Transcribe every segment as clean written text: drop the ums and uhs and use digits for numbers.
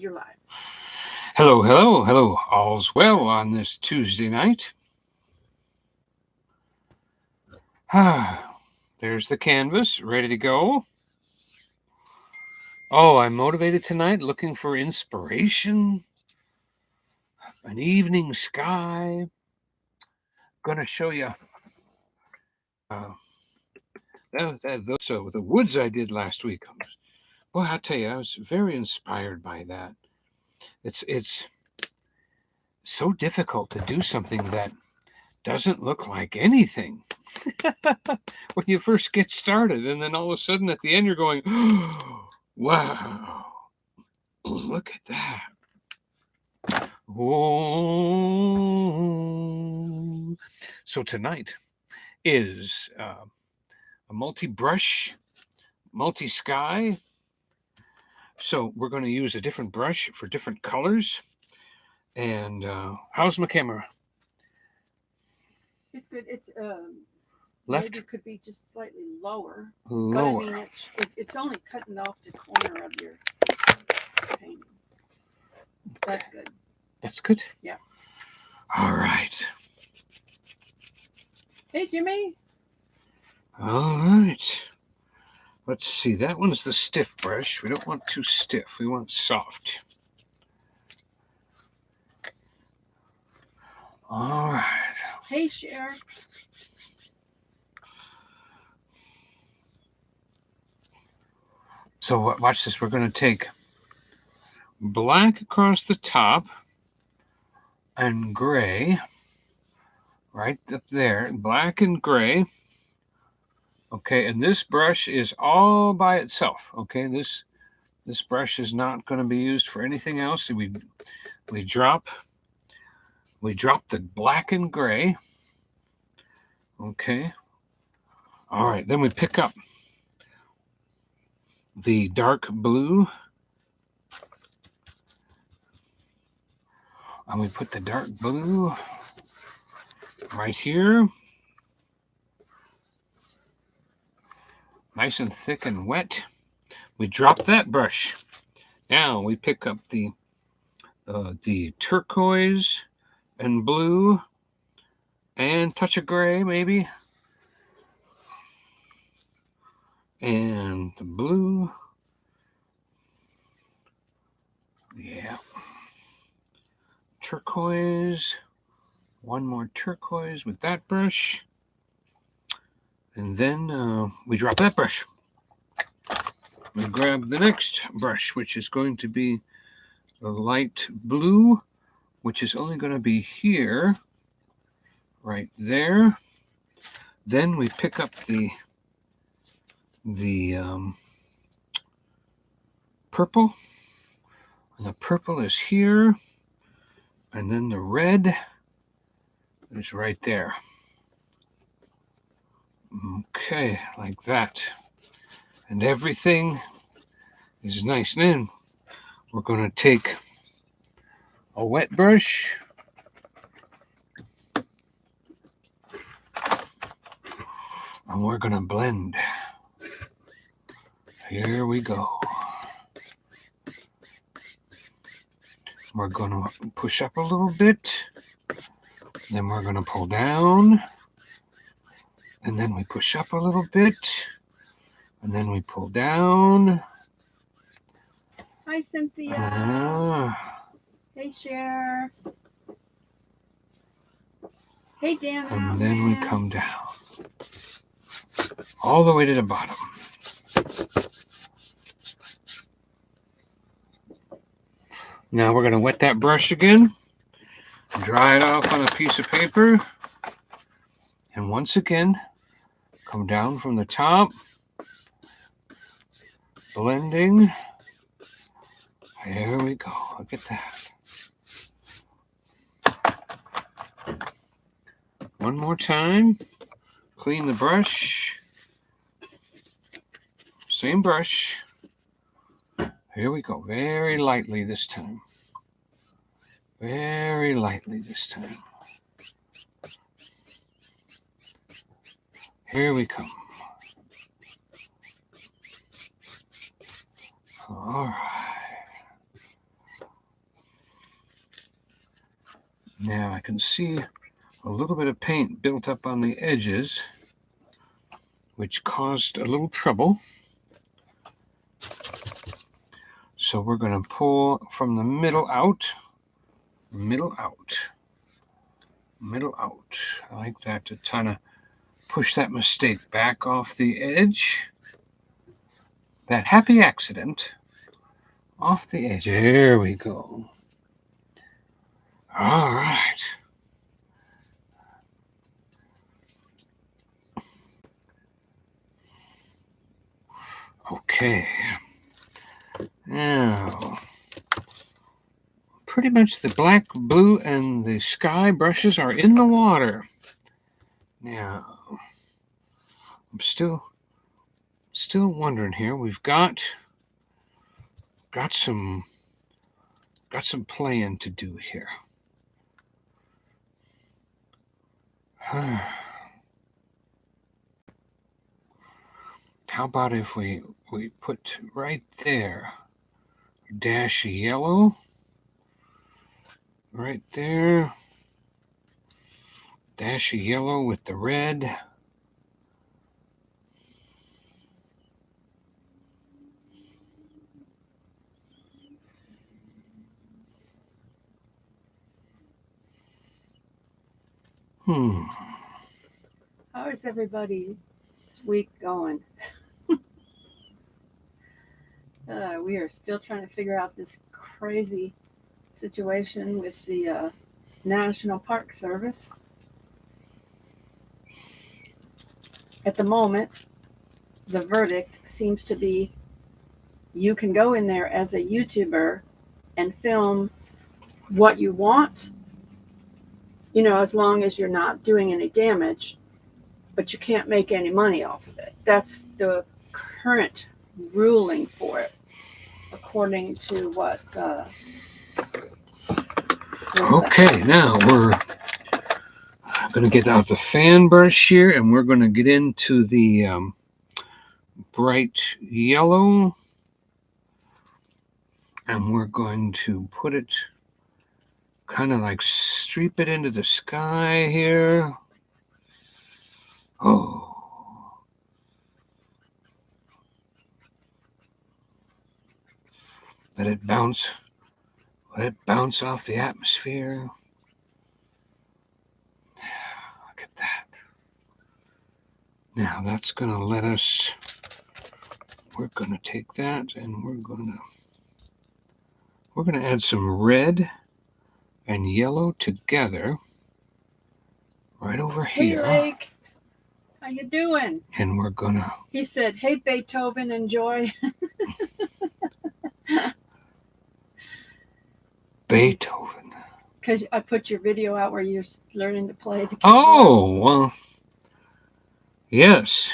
and you're live. Hello, hello, hello. All's well on this Tuesday night. There's the canvas, ready to go. Oh, I'm motivated tonight, looking for inspiration. An evening sky. Gonna show you the woods I did last week. Boy, I'll tell you, I was very inspired by that. It's so difficult to do something that doesn't look like anything when you first get started, and then all of a sudden at the end you're going, oh, wow, look at that. Whoa. So tonight is a multi-brush, multi-sky. So we're going to use a different brush for different colors. And how's my camera? It's good. It's Left? maybe it could be just slightly lower. Lower. But I mean, it's only cutting off the corner of your painting. That's good. That's good? Yeah. All right. Hey, Jimmy. All right. Let's see. That one's the stiff brush. We don't want too stiff. We want soft. All right. Hey, Cher. So watch this. We're going to take black across the top and gray right up there. Black and gray. Okay, and this brush is all by itself. Okay, this brush is not going to be used for anything else. We drop the black and gray. Okay. All right, then we pick up the dark blue. And we put the dark blue right here. Nice and thick and wet. We drop that brush. Now we pick up the turquoise and blue and touch of gray maybe. And the blue. Yeah. Turquoise. One more turquoise with that brush. And then we drop that brush. We grab the next brush, which is going to be the light blue, which is only going to be here, right there. Then we pick up the purple, and the purple is here, and then the red is right there. Okay, like that. And everything is nice. And then we're going to take a wet brush and we're going to blend. Here we go. We're going to push up a little bit. Then we're going to pull down. And then we push up a little bit. And then we pull down. Hi, Cynthia. Hey, Cher. Hey, Dan. And then we come down. All the way to the bottom. Now we're going to wet that brush again. Dry it off on a piece of paper. And once again, come down from the top. Blending. There we go. Look at that. One more time. Clean the brush. Same brush. Here we go. Very lightly this time. Very lightly this time. Here we come. All right. Now I can see a little bit of paint built up on the edges, which caused a little trouble. So we're going to pull from the middle out, middle out, middle out. I like that to kind of push that mistake back off the edge. That happy accident off the edge. There we go. All right. Okay. Now, pretty much the black, blue, and the sky brushes are in the water. Now, I'm still wondering here. We've got some playing to do here. How about if we put right there a dash of yellow, right there, dash of yellow with the red. How is everybody's week going? We are still trying to figure out this crazy situation with the National Park Service. At the moment, the verdict seems to be you can go in there as a YouTuber and film what you want, as long as you're not doing any damage, but you can't make any money off of it. That's the current ruling for it, according to what Okay, now we're going to get out the fan brush here, and we're going to get into the bright yellow, and we're going to put it kind of like streep it into the sky here. Oh. Let it bounce off the atmosphere. Look at that. Now that's going to let us, we're going to take that and we're going to add some red and yellow together right over here. Hey, Lake. How you doing? And we're going to. He said, hey, Beethoven and Joy. Beethoven. Because I put your video out where you're learning to play the keyboard. Oh, well, yes.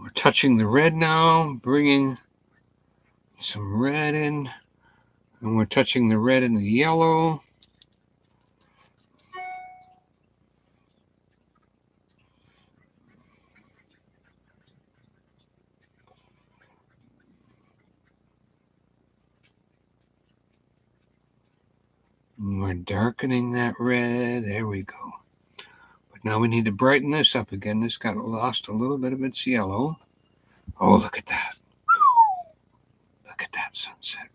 We're touching the red now, bringing some red in, and we're touching the red and the yellow. And we're darkening that red. There we go. But now we need to brighten this up again. This got lost a little bit of its yellow. Oh, look at that. Look at that sunset.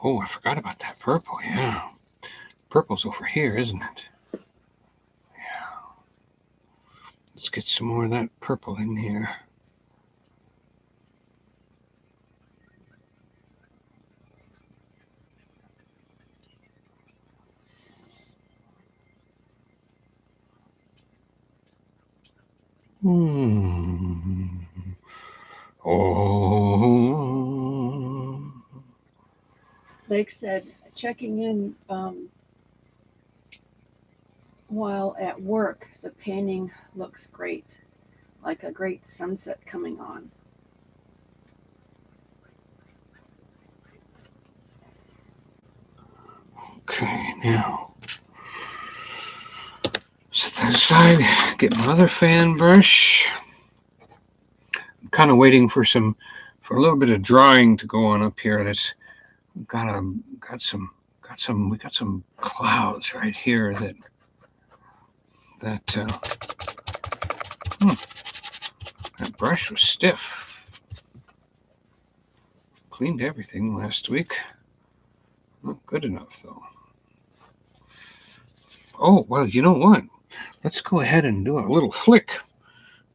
Oh, I forgot about that purple. Yeah. Purple's over here, isn't it? Yeah. Let's get some more of that purple in here. Oh. Lake said, checking in while at work, the painting looks great, like a great sunset coming on. Okay, now set that aside, get my other fan brush. I'm kind of waiting for a little bit of drying to go on up here. We got some clouds right here that brush was stiff. Cleaned everything last week. Not good enough though. Oh, well, you know what? Let's go ahead and do a little flick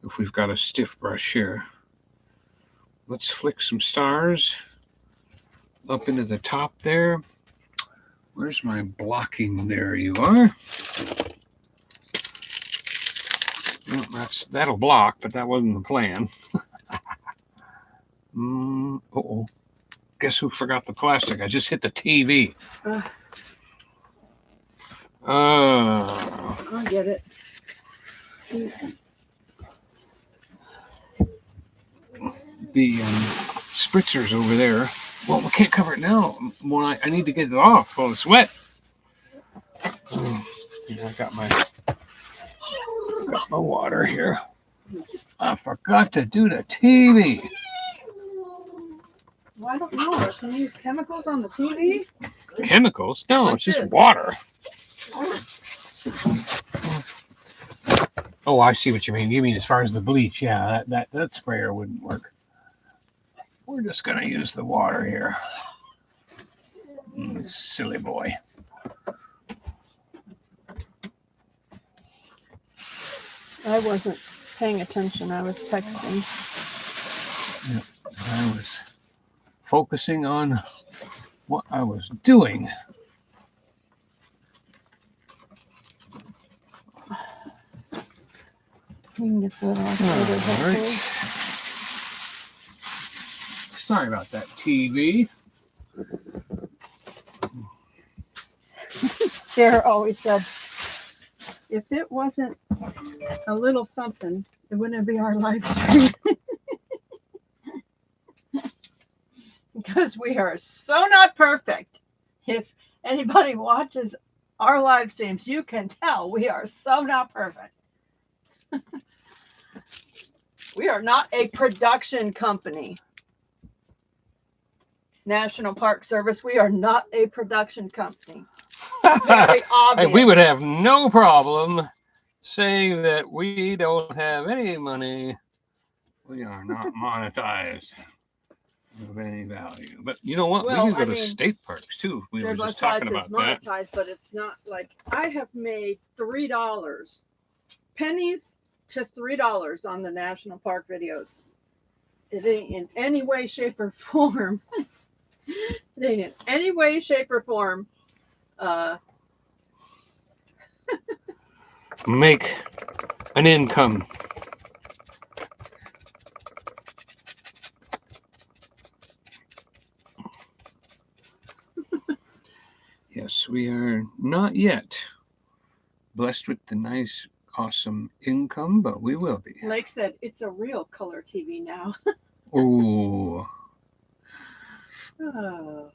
if we've got a stiff brush here. Let's flick some stars up into the top there. Where's my blocking? There you are. Well, that'll block, but that wasn't the plan. Uh-oh. Guess who forgot the plastic? I just hit the TV. I'll get it. The spritzer's over there. Well, we can't cover it now. When I need to get it off while it's wet. I got my water here. I forgot to do the TV. Well, I don't know. Can you use chemicals on the TV? Chemicals? No, Like it's just this. water. Oh, I see what you mean. You mean as far as the bleach? Yeah, that sprayer wouldn't work. We're just gonna use the water here. Silly boy. I wasn't paying attention. I was texting. Yep, I was focusing on what I was doing. We can get that off later, hopefully. Right. Sorry about that, TV. Sarah always said, if it wasn't a little something, it wouldn't be our live stream. Because we are so not perfect. If anybody watches our live streams, you can tell we are so not perfect. We are not a production company. National Park Service, we are not a production company. Very obvious. And we would have no problem saying that we don't have any money. We are not monetized of any value. But you know what? Well, we can go to state parks too. We were just talking about that. Monetized, but it's not like I have made $3, pennies to $3 on the national park videos. It ain't in any way, shape, or form. It ain't in any way, shape, or form. Make an income. Yes, we are not yet blessed with the nice, awesome income, but we will be. Lake said it's a real color TV now. Oh. Oh.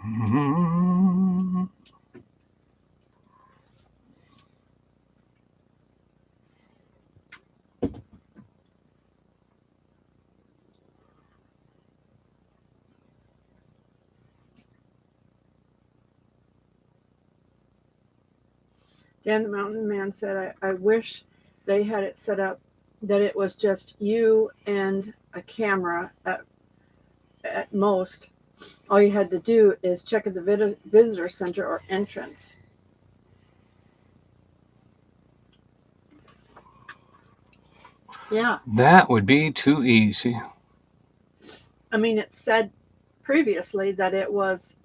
Mm-hmm. Dan the Mountain Man said, I wish they had it set up that it was just you and a camera at most. All you had to do is check at the visitor center or entrance. Yeah. That would be too easy. I mean, it said previously that it was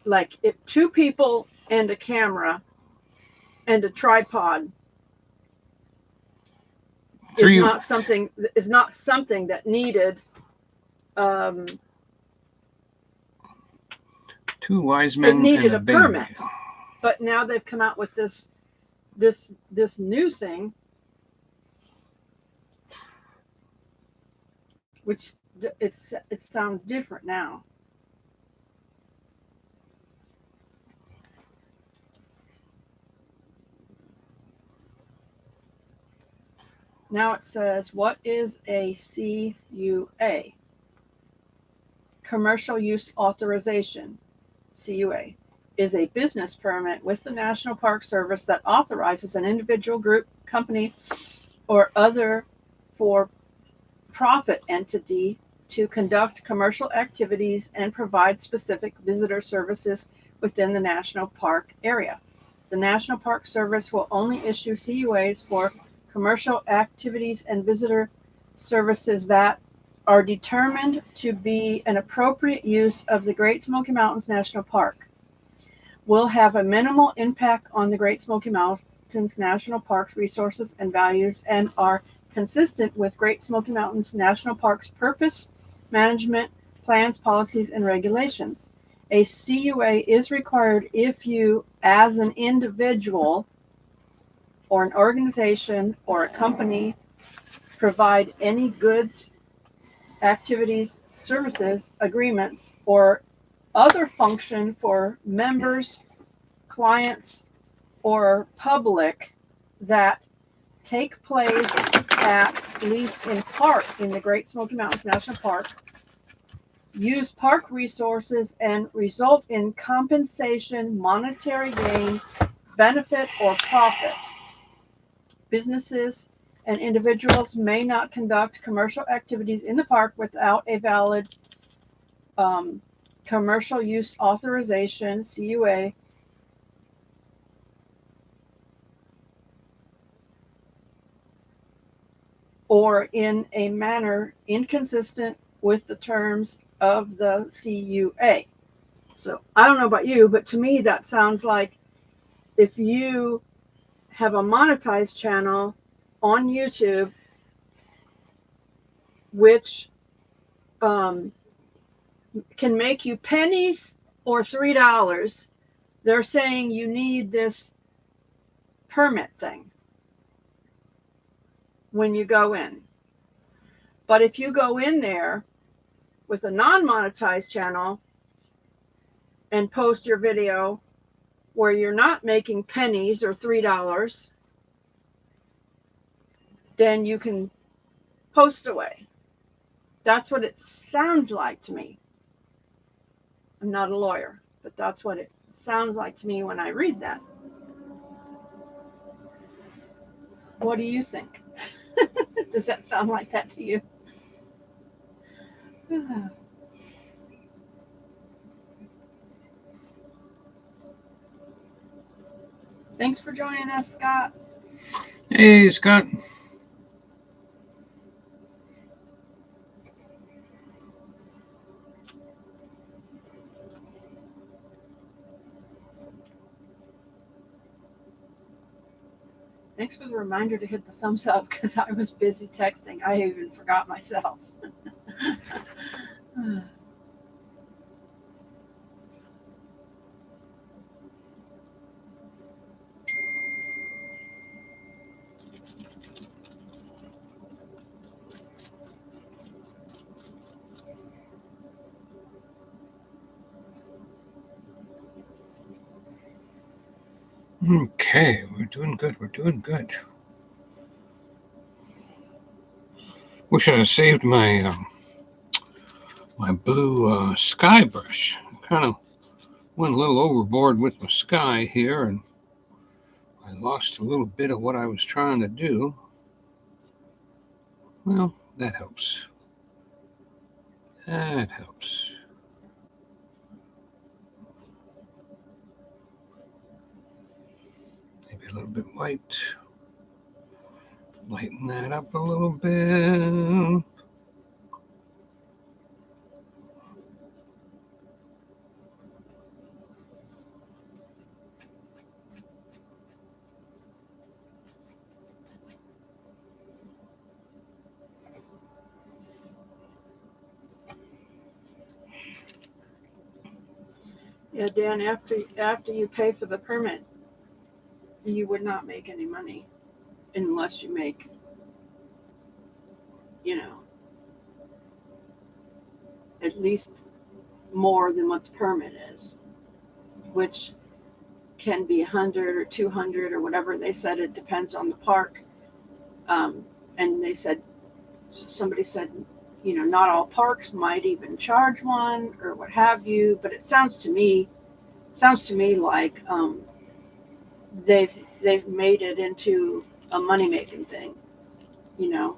like if two people and a camera and a tripod Three, is not something that needed two wise it men needed and a a baby. permit. But now they've come out with this new thing, which it sounds different now. Now it says, what is a CUA? Commercial Use Authorization, CUA, is a business permit with the National Park Service that authorizes an individual, group, company, or other for-profit entity to conduct commercial activities and provide specific visitor services within the national park area. The National Park Service will only issue CUAs for commercial activities and visitor services that are determined to be an appropriate use of the Great Smoky Mountains National Park, will have a minimal impact on the Great Smoky Mountains National Park's resources and values, and are consistent with Great Smoky Mountains National Park's purpose, management, plans, policies, and regulations. A CUA is required if you, as an individual or an organization or a company, provide any goods, activities, services, agreements, or other function for members, clients, or public that take place at least in part in the Great Smoky Mountains National Park, use park resources, and result in compensation, monetary gain, benefit, or profit. Businesses and individuals may not conduct commercial activities in the park without a valid commercial use authorization, CUA, or in a manner inconsistent with the terms of the CUA. So I don't know about you, but to me that sounds like if you have a monetized channel on YouTube, which can make you pennies or $3, they're saying you need this permit thing when you go in. But if you go in there with a non-monetized channel and post your video where you're not making pennies or $3, then you can post away. That's what it sounds like to me. I'm not a lawyer, but that's what it sounds like to me when I read that. What do you think? Does that sound like that to you? Thanks for joining us, Scott. Hey, Scott. Thanks for the reminder to hit the thumbs up because I was busy texting. I even forgot myself. Okay, we're doing good. We're doing good. Wish I had saved my my blue sky brush. Kind of went a little overboard with my sky here, and I lost a little bit of what I was trying to do. Well, that helps. That helps. Maybe a little bit white. Lighten that up a little bit. Yeah, Dan, after you pay for the permit, you would not make any money unless you make, you know, at least more than what the permit is, which can be 100 or 200 or whatever they said. It depends on the park. And they said, somebody said, you know, not all parks might even charge one or what have you. But it sounds to me like they've made it into a money making thing, you know,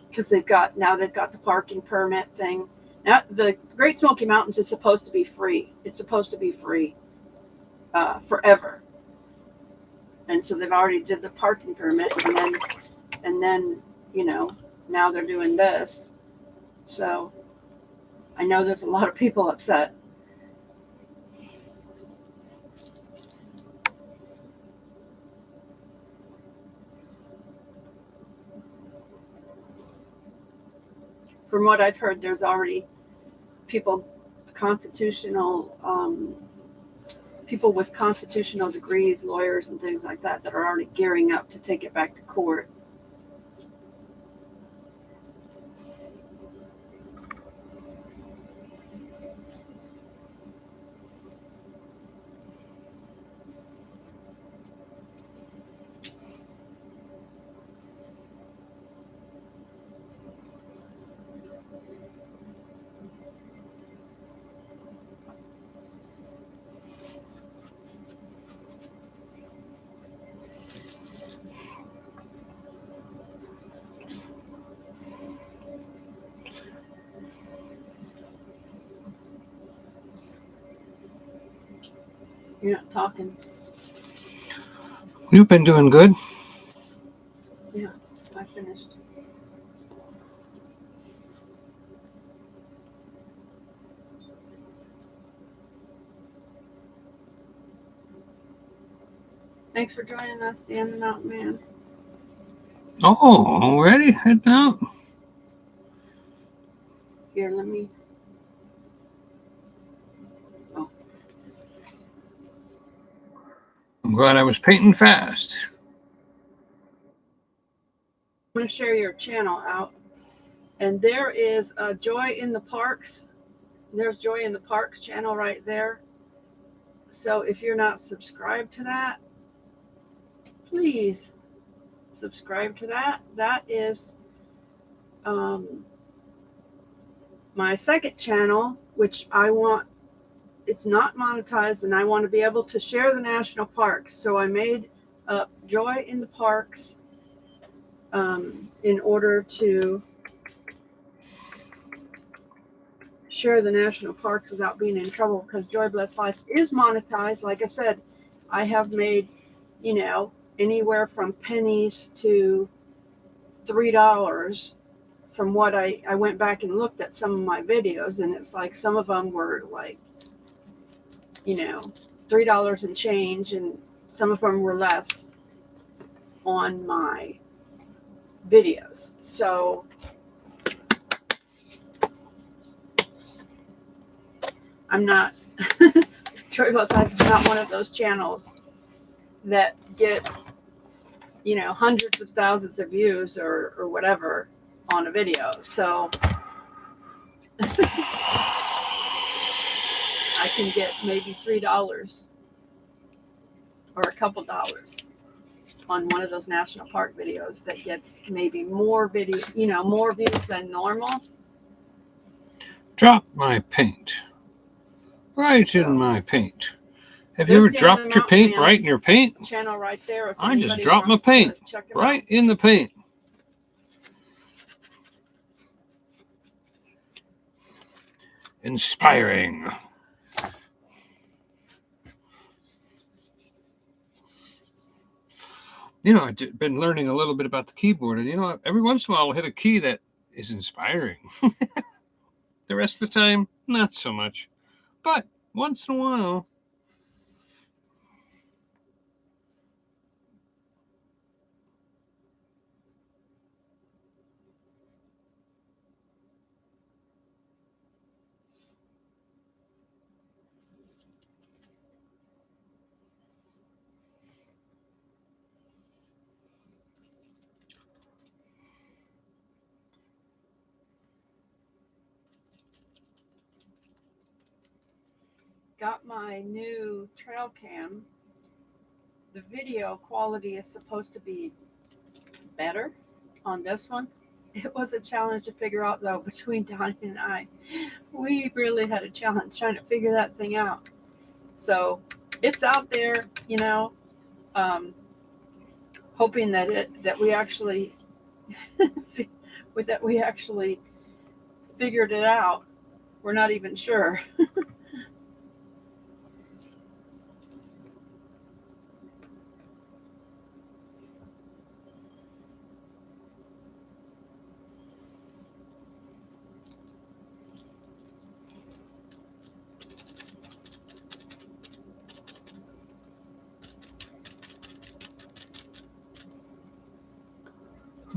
because they've got the parking permit thing. Now the Great Smoky Mountains is supposed to be free. It's supposed to be free forever. And so they've already did the parking permit, and then you know, now they're doing this. So I know there's a lot of people upset. From what I've heard, there's already people people with constitutional degrees, lawyers and things like that are already gearing up to take it back to court. You're not talking. You've been doing good. Yeah, I finished. Thanks for joining us, Dan the Mountain Man. Oh, already heading out. Here, let me. Oh. I'm glad I was painting fast. I'm going to share your channel out. And there is a Joy in the Parks. There's Joy in the Parks channel right there. So if you're not subscribed to that, please subscribe to that. That is my second channel, which it's not monetized, and I want to be able to share the national parks. So I made up Joy in the Parks in order to share the national parks without being in trouble, because Joy Blessed Life is monetized. Like I said, I have made, you know, anywhere from pennies to $3 from what I went back and looked at some of my videos, and it's like some of them were like, you know, $3 and change, and some of them were less on my videos. So I'm not Joy Blessed Life is not one of those channels that gets, you know, hundreds of thousands of views or whatever on a video. So I can get maybe $3 or a couple dollars on one of those national park videos that gets maybe more videos, you know, more views than normal. Drop my paint. Right So, in my paint. Have you ever dropped your paint right in your paint? Channel right there. If I just dropped my paint right in the paint. Inspiring. You know, I've been learning a little bit about the keyboard, and you know, every once in a while I'll hit a key that is inspiring. The rest of the time, not so much. But once in a while. got my new trail cam, the video quality is supposed to be better on this one. It was a challenge to figure out, though, between Donny and I. We really had a challenge trying to figure that thing out. So it's out there, hoping that we actually that we actually figured it out. We're not even sure.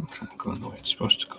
It's not going the way it's supposed to go.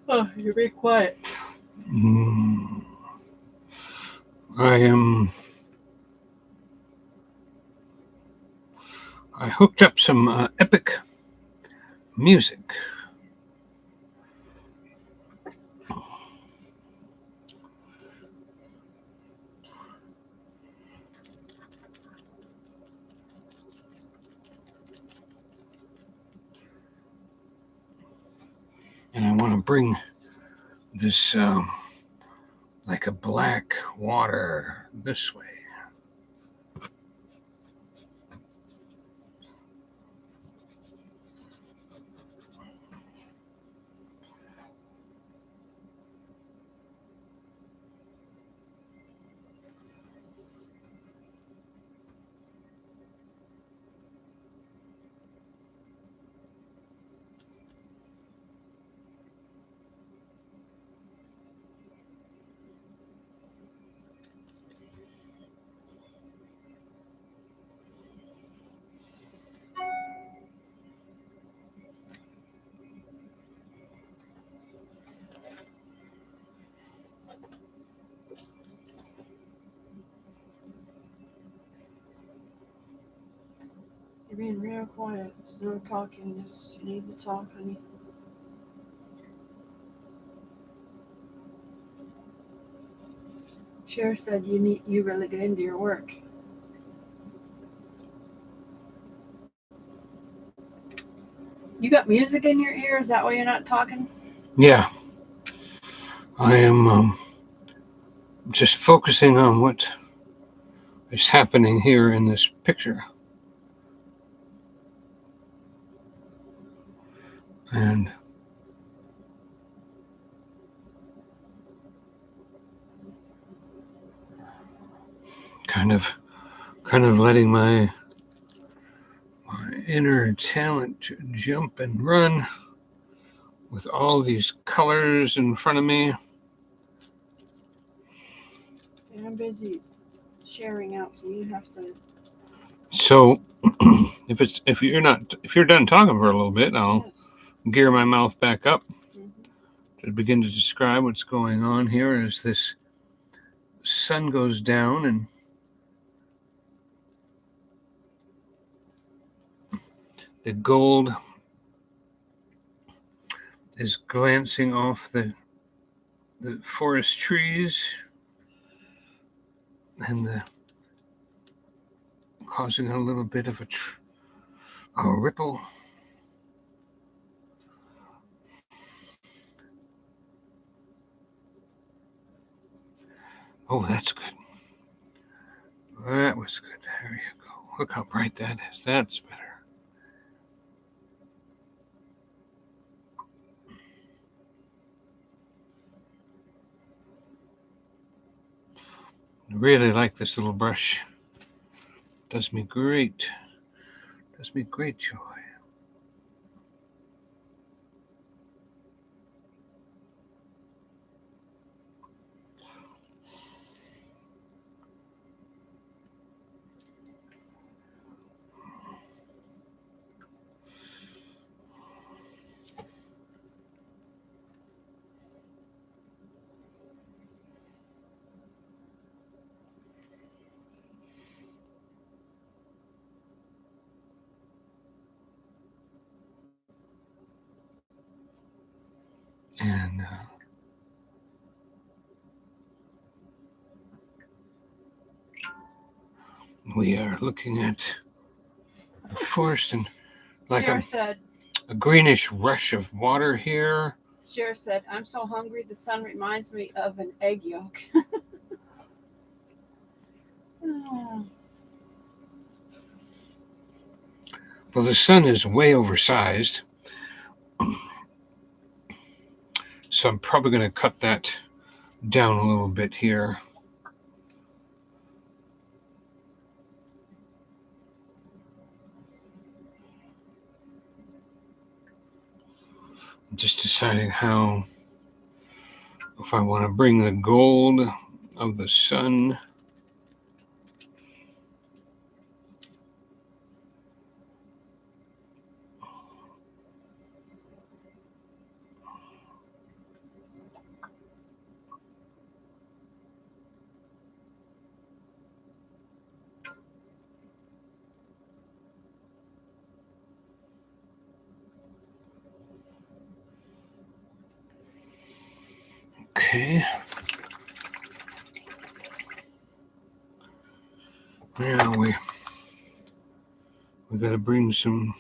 Oh, you're very quiet. I hooked up some epic music. And I want to bring this like a black water this way. You're being real quiet. It's no talking. You need to talk, honey. Cher said you really get into your work. You got music in your ear? Is that why you're not talking? Yeah. I am just focusing on what is happening here in this picture. And kind of letting my inner talent jump and run with all these colors in front of me. And I'm busy sharing out, so you have to So if you're done talking for a little bit, I'll gear my mouth back up to begin to describe what's going on here as this sun goes down and the gold is glancing off the forest trees and causing a little bit of a ripple. Oh, that's good. That was good. There you go. Look how bright that is. That's better. I really like this little brush. Does me great. Does me great joy. And we are looking at the forest and like a greenish rush of water here. Cher said, "I'm so hungry. The sun reminds me of an egg yolk." Well, the sun is way oversized, so I'm probably going to cut that down a little bit here. Just deciding if I want to bring the gold of the sun okay. Now we got to bring some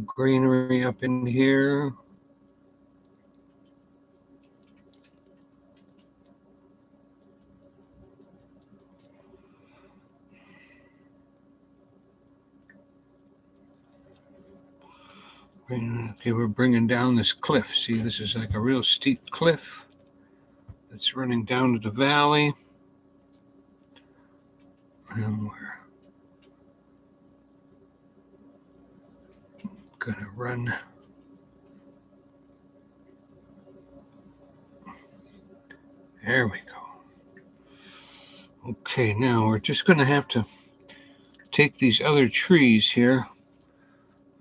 greenery up in here. Okay, we're bringing down this cliff. See, this is like a real steep cliff that's running down to the valley. And we're gonna run. There we go. Okay, now we're just gonna have to take these other trees here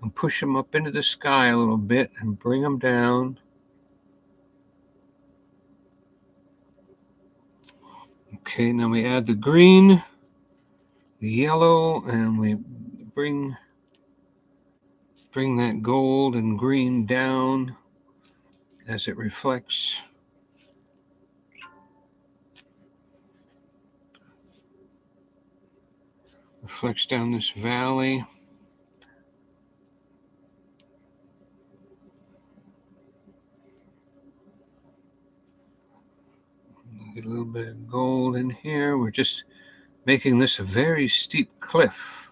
and push them up into the sky a little bit and bring them down. Okay, now we add the green, the yellow, and we bring that gold and green down as it reflects. Reflects down this valley. Get a little bit of gold in here. We're just making this a very steep cliff.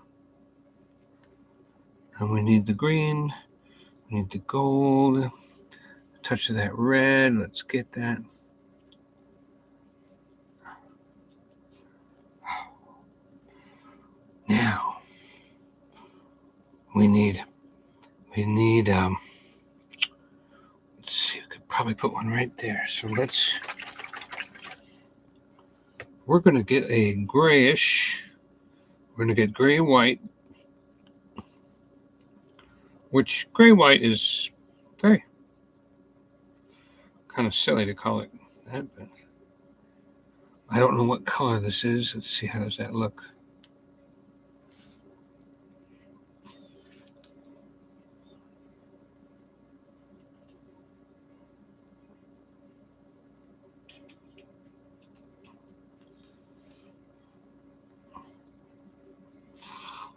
And we need the green, we need the gold, a touch of that red. Let's get that. Now we need let's see, we could probably put one right there. So we're gonna get a grayish We're going to get gray-white, which gray-white is very kind of silly to call it that, but I don't know what color this is. Let's see, how does that look?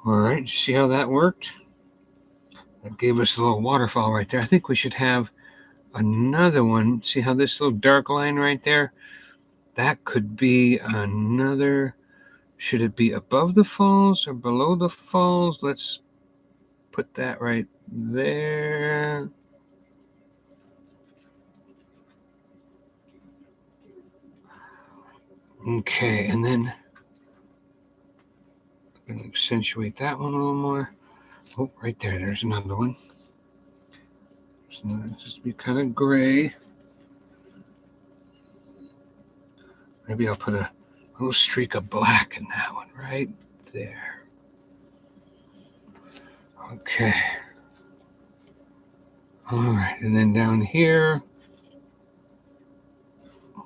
All right, see how that worked? That gave us a little waterfall right there. I think we should have another one. See how this little dark line right there? That could be another. Should it be above the falls or below the falls? Let's put that right there. Okay, and then I'm going to accentuate that one a little more. Oh, right there. There's another one. So just be kind of gray. Maybe I'll put a little streak of black in that one right there. Okay. All right, and then down here,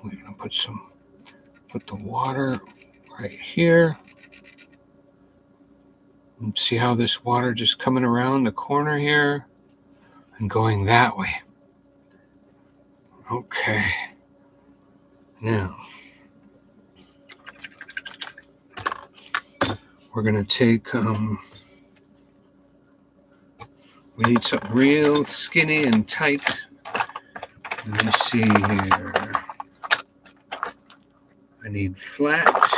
we're going to put the water right here. And see how this water just coming around the corner here and going that way. Okay. Now, we're going to take, we need something real skinny and tight. Let me see here. I need flat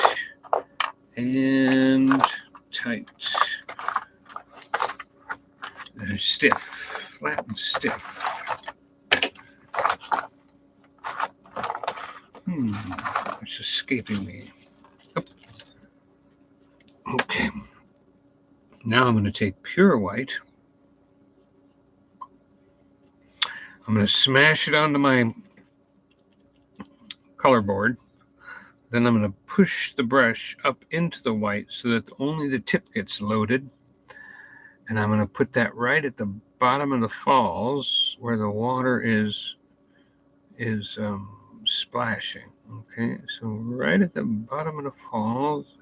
and tight. Stiff. Flat and stiff. It's escaping me. Oh. Okay. Now I'm going to take pure white. I'm going to smash it onto my color board. Then I'm going to push the brush up into the white so that only the tip gets loaded. And I'm going to put that right at the bottom of the falls where the water is splashing. Okay, so right at the bottom of the falls.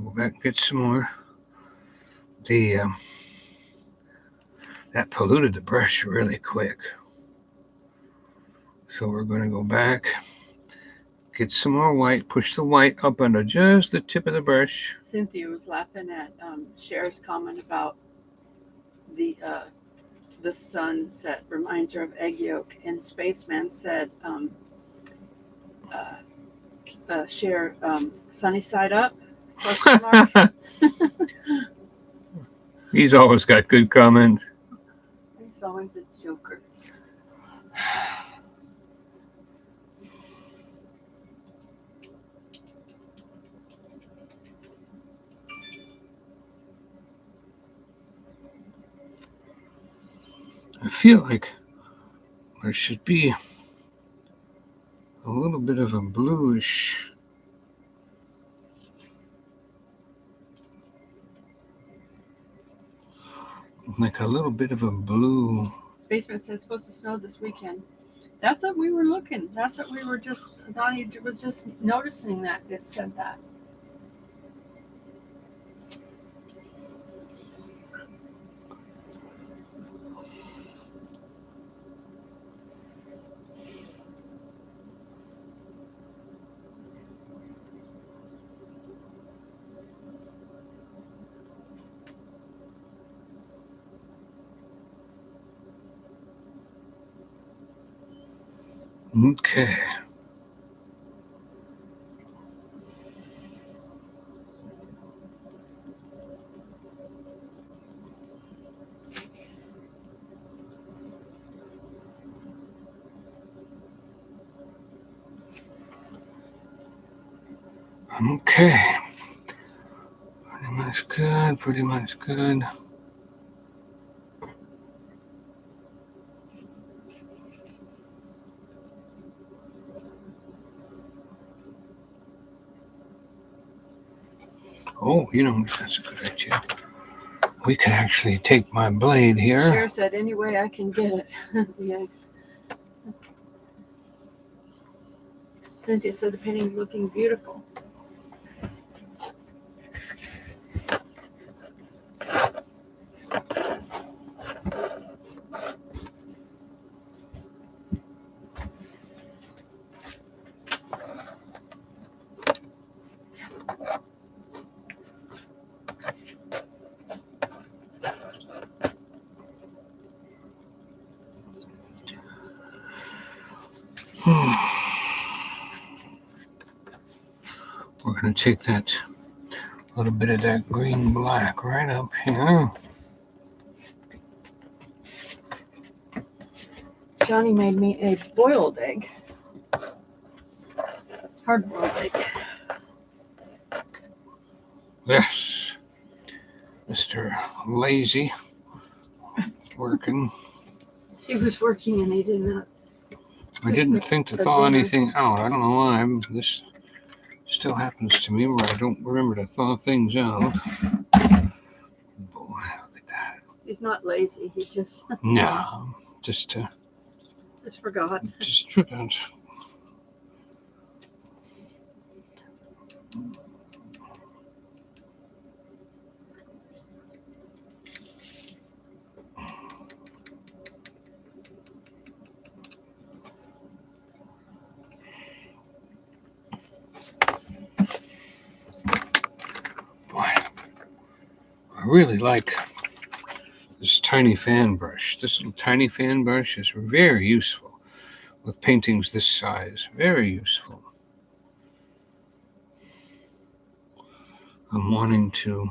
Go back and get some more. That polluted the brush really quick. So we're going to go back, get some more white, push the white up under just the tip of the brush. Cynthia was laughing at Cher's comment about the sunset reminds her of egg yolk, and Spaceman said, Cher, sunny side up? Question mark. He's always got good comments. He's always a joker. I feel like there should be a little bit of a bluish. Like a little bit of a blue. Spaceman said it's supposed to snow this weekend. That's what we were looking. That's what we were just, Donny was just noticing that it said that. Okay. Okay. Pretty much good, pretty much good. Oh, that's a good idea. We could actually take my blade here. Cher said, any way I can get it. Yikes. Cynthia said the painting's looking beautiful. We're going to take that little bit of that green black right up here. Johnny made me a boiled egg. Hard-boiled egg. Yes. Mr. Lazy working. He was working and he did not. I didn't think to thaw anything out. I don't know why. This still happens to me where I don't remember to thaw things out. Boy, look at that. He's not lazy. He just... No. Just forgot. Just forgot. I really like this tiny fan brush. This little tiny fan brush is very useful with paintings this size. Very useful. I'm wanting to,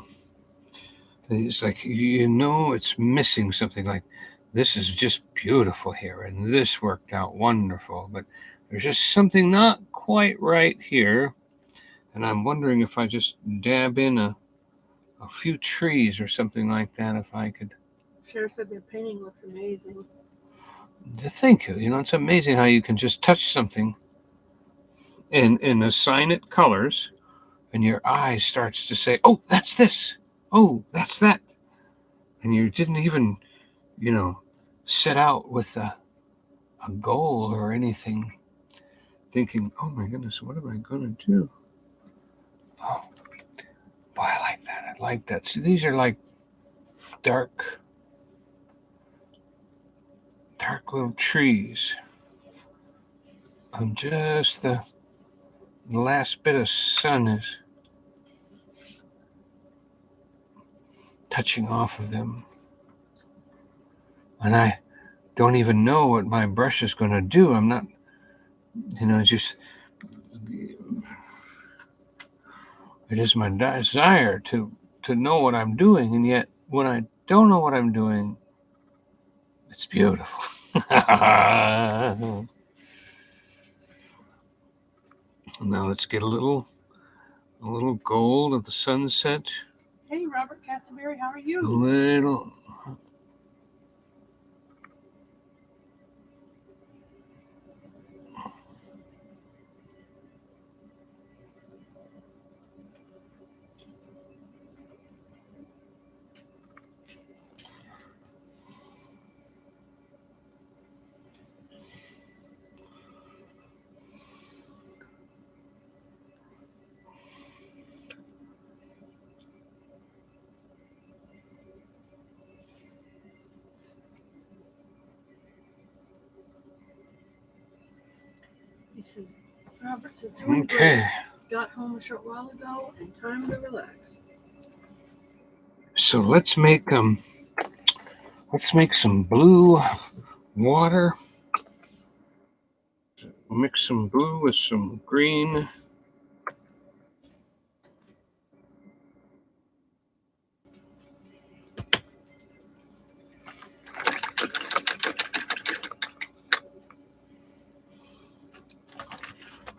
it's like, it's missing something. Like, this is just beautiful here, and this worked out wonderful, but there's just something not quite right here, and I'm wondering if I just dab in a few trees or something like that, if I could. Cher said the painting looks amazing. Thank you. It's amazing how you can just touch something and assign it colors, and your eye starts to say, oh, that's this. Oh, that's that. And you didn't even, set out with a goal or anything, thinking, oh my goodness, what am I going to do? Oh, boy, I like that. I like that. So these are like dark little trees. And just the last bit of sun is touching off of them. And I don't even know what my brush is going to do. I'm not, just, it is my desire to know what I'm doing. And yet, when I don't know what I'm doing, it's beautiful. Now let's get a little gold of the sunset. Hey, Robert Castleberry, how are you? A little. He says, Robert says, doing Okay. Great. Got home a short while ago and time to relax. So let's make some blue water. Mix some blue with some green.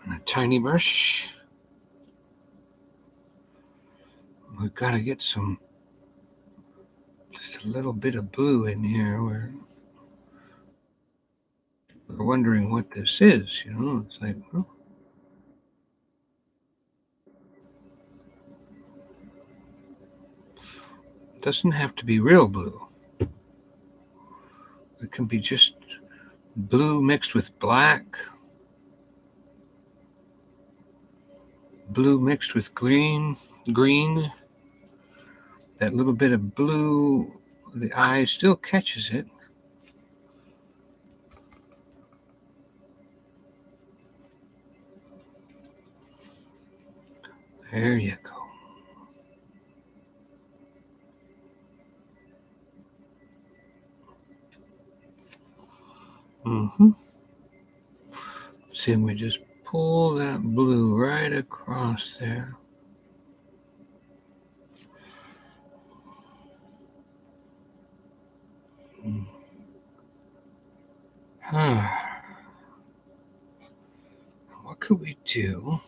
And a tiny brush. We've got to get just a little bit of blue in here. We're wondering what this is, It's like, well, Doesn't have to be real blue. It can be just blue mixed with black, blue mixed with green. That little bit of blue, the eye still catches it. There you go. See, we just pull that blue right across there. What could we do?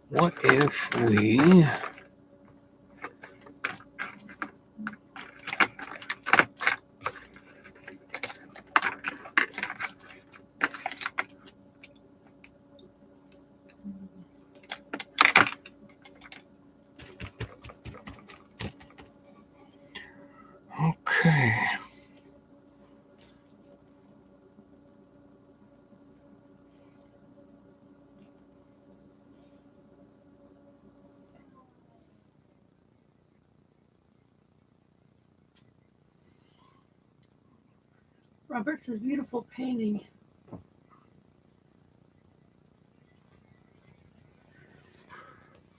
What if we okay. Robert says, beautiful painting.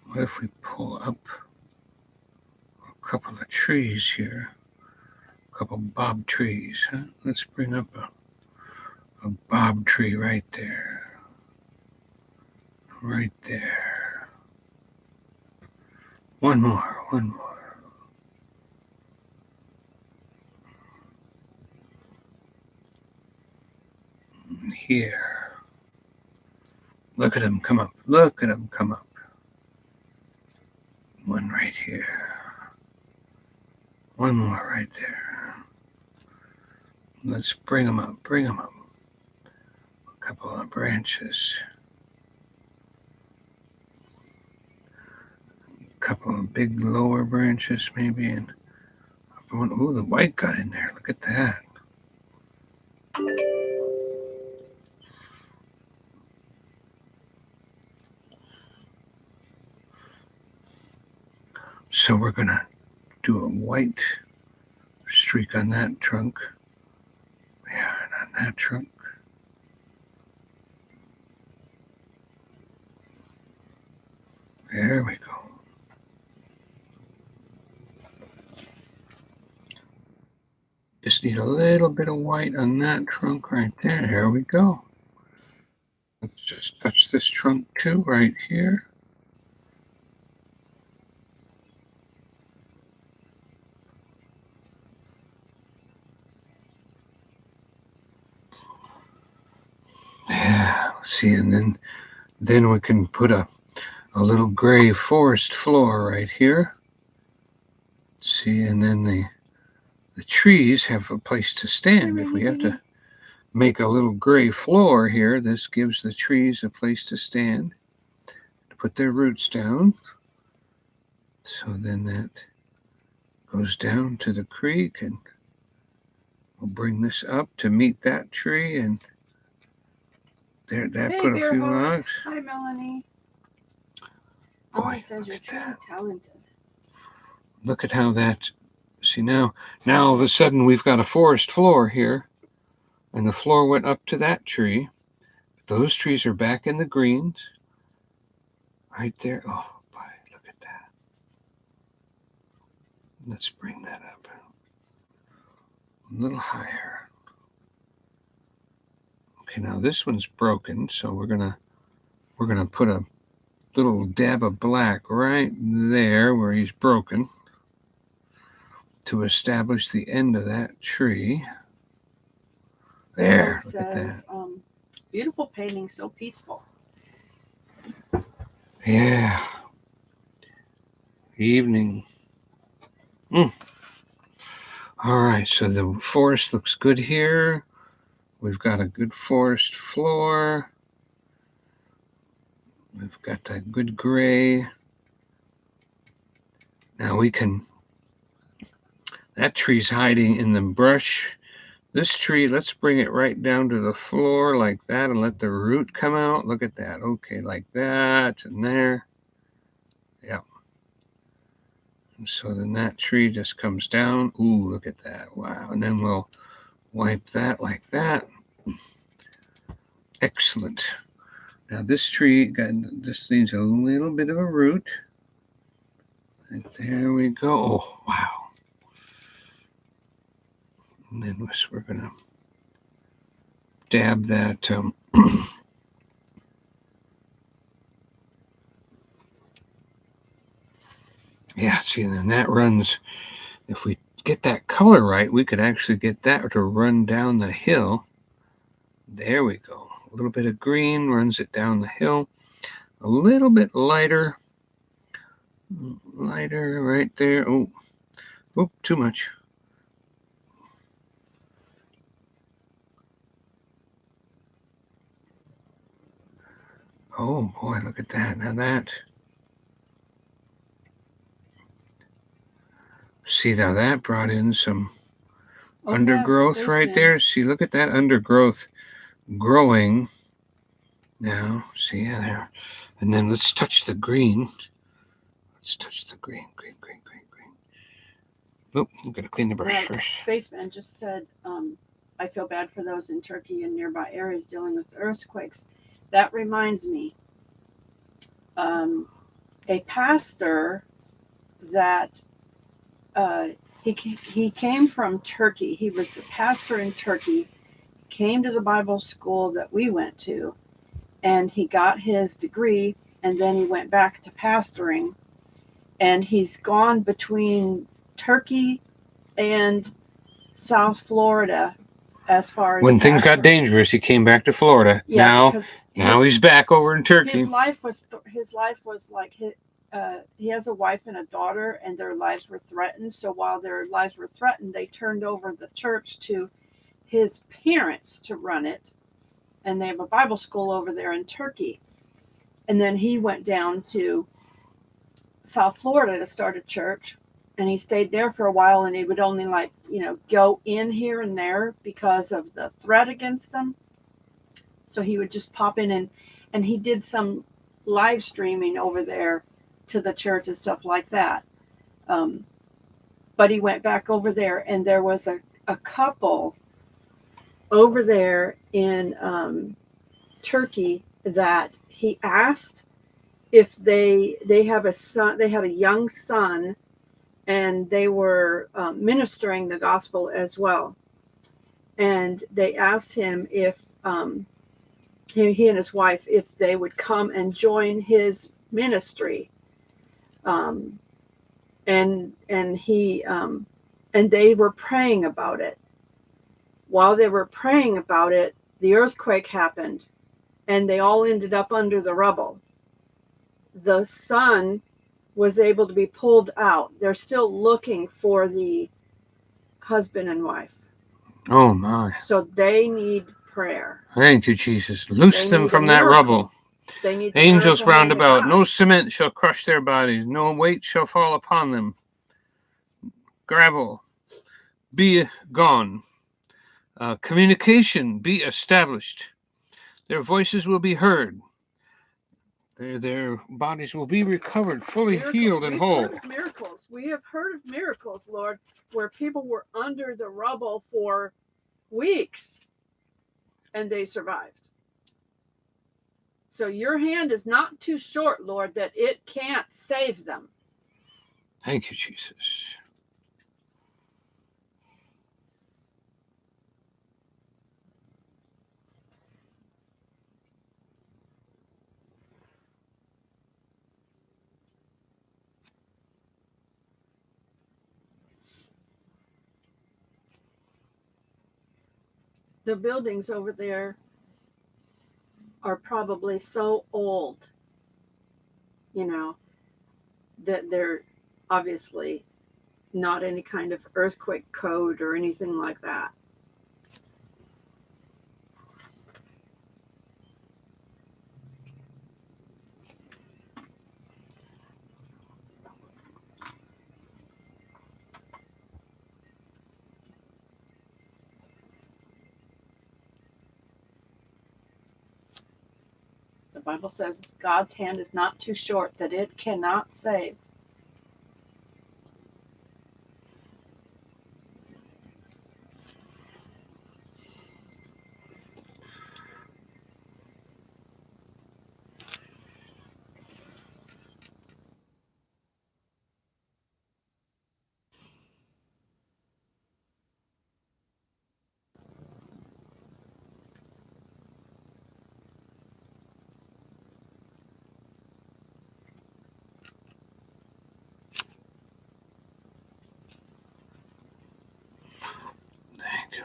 What if we pull up a couple of trees here? A couple bob trees, huh? Let's bring up a bob tree right there. Right there. One more. Here. Look at them come up. One right here. One more right there. Let's bring them up. A couple of branches. A couple of big lower branches maybe. And ooh, the white got in there. Look at that. So we're going to do a white streak on that trunk. Yeah, and on that trunk. There we go. Just need a little bit of white on that trunk right there. Here we go. Let's just touch this trunk too right here. Yeah, see, and then we can put a little gray forest floor right here. See, and then the trees have a place to stand. If we have to make a little gray floor here, this gives the trees a place to stand, to put their roots down. So then that goes down to the creek, and we'll bring this up to meet that tree, and there, that Hey, put a few logs. Hi, Melanie. Ellen says you're truly talented. Look at how that, see now all of a sudden we've got a forest floor here, and the floor went up to that tree. Those trees are back in the greens. Right there. Oh, boy, look at that. Let's bring that up a little higher. Okay, now this one's broken, so we're gonna put a little dab of black right there where he's broken to establish the end of that tree. There, look at that. Beautiful painting, so peaceful. Yeah. Evening. All right, so the forest looks good here. We've got a good forest floor. We've got that good gray. Now we can, that tree's hiding in the brush. This tree, let's bring it right down to the floor like that and let the root come out. Look at that. Okay, like that and there. Yeah. And so then that tree just comes down. Ooh, look at that. Wow. And then we'll wipe that like that. Excellent. Now this tree, this needs a little bit of a root. And there we go. Oh, wow. And then we're going to dab that. Yeah, see, and then that runs, if we get that color right, we could actually get that to run down the hill. There we go. A little bit of green runs it down the hill. A little bit lighter right there. Oh, too much. Oh boy, look at that. Now that. See, now that brought in some undergrowth right there. See, look at that undergrowth growing. Now, see, yeah, there. And then let's touch the green. Let's touch the green. Oh, I'm going to clean the brush first. Spaceman just said, I feel bad for those in Turkey and nearby areas dealing with earthquakes. That reminds me, a pastor that he came from Turkey. He was a pastor in Turkey, came to the Bible school that we went to, and he got his degree, and then he went back to pastoring. And he's gone between Turkey and South Florida as far as when things got dangerous, he came back to Florida. Yeah, now he's back over in Turkey. His life was like he has a wife and a daughter, and their lives were threatened. So while their lives were threatened, they turned over the church to his parents to run it, and they have a Bible school over there in Turkey. And then he went down to South Florida to start a church, and he stayed there for a while, and he would only go in here and there because of the threat against them. So he would just pop in, and he did some live streaming over there to the church and stuff like that. But he went back over there, and there was a couple over there in Turkey that he asked if they have a son. They had a young son, and they were ministering the gospel as well. And they asked him if he and his wife, if they would come and join his ministry. And they were praying about it. While they were praying about it, the earthquake happened, and they all ended up under the rubble. The son was able to be pulled out. They're still looking for the husband and wife. Oh my. So they need prayer. Thank you, Jesus. Loose them from that rubble. They need angels round about. No cement shall crush their bodies. No weight shall fall upon them. Gravel, be gone. Communication, be established. Their voices will be heard. Their bodies will be recovered, fully healed and whole. Heard of miracles. We have heard of miracles, Lord, where people were under the rubble for weeks and they survived. So your hand is not too short, Lord, that it can't save them. Thank you, Jesus. The buildings over there are probably so old, that they're obviously not any kind of earthquake code or anything like that. The Bible says God's hand is not too short that it cannot save. Thank you.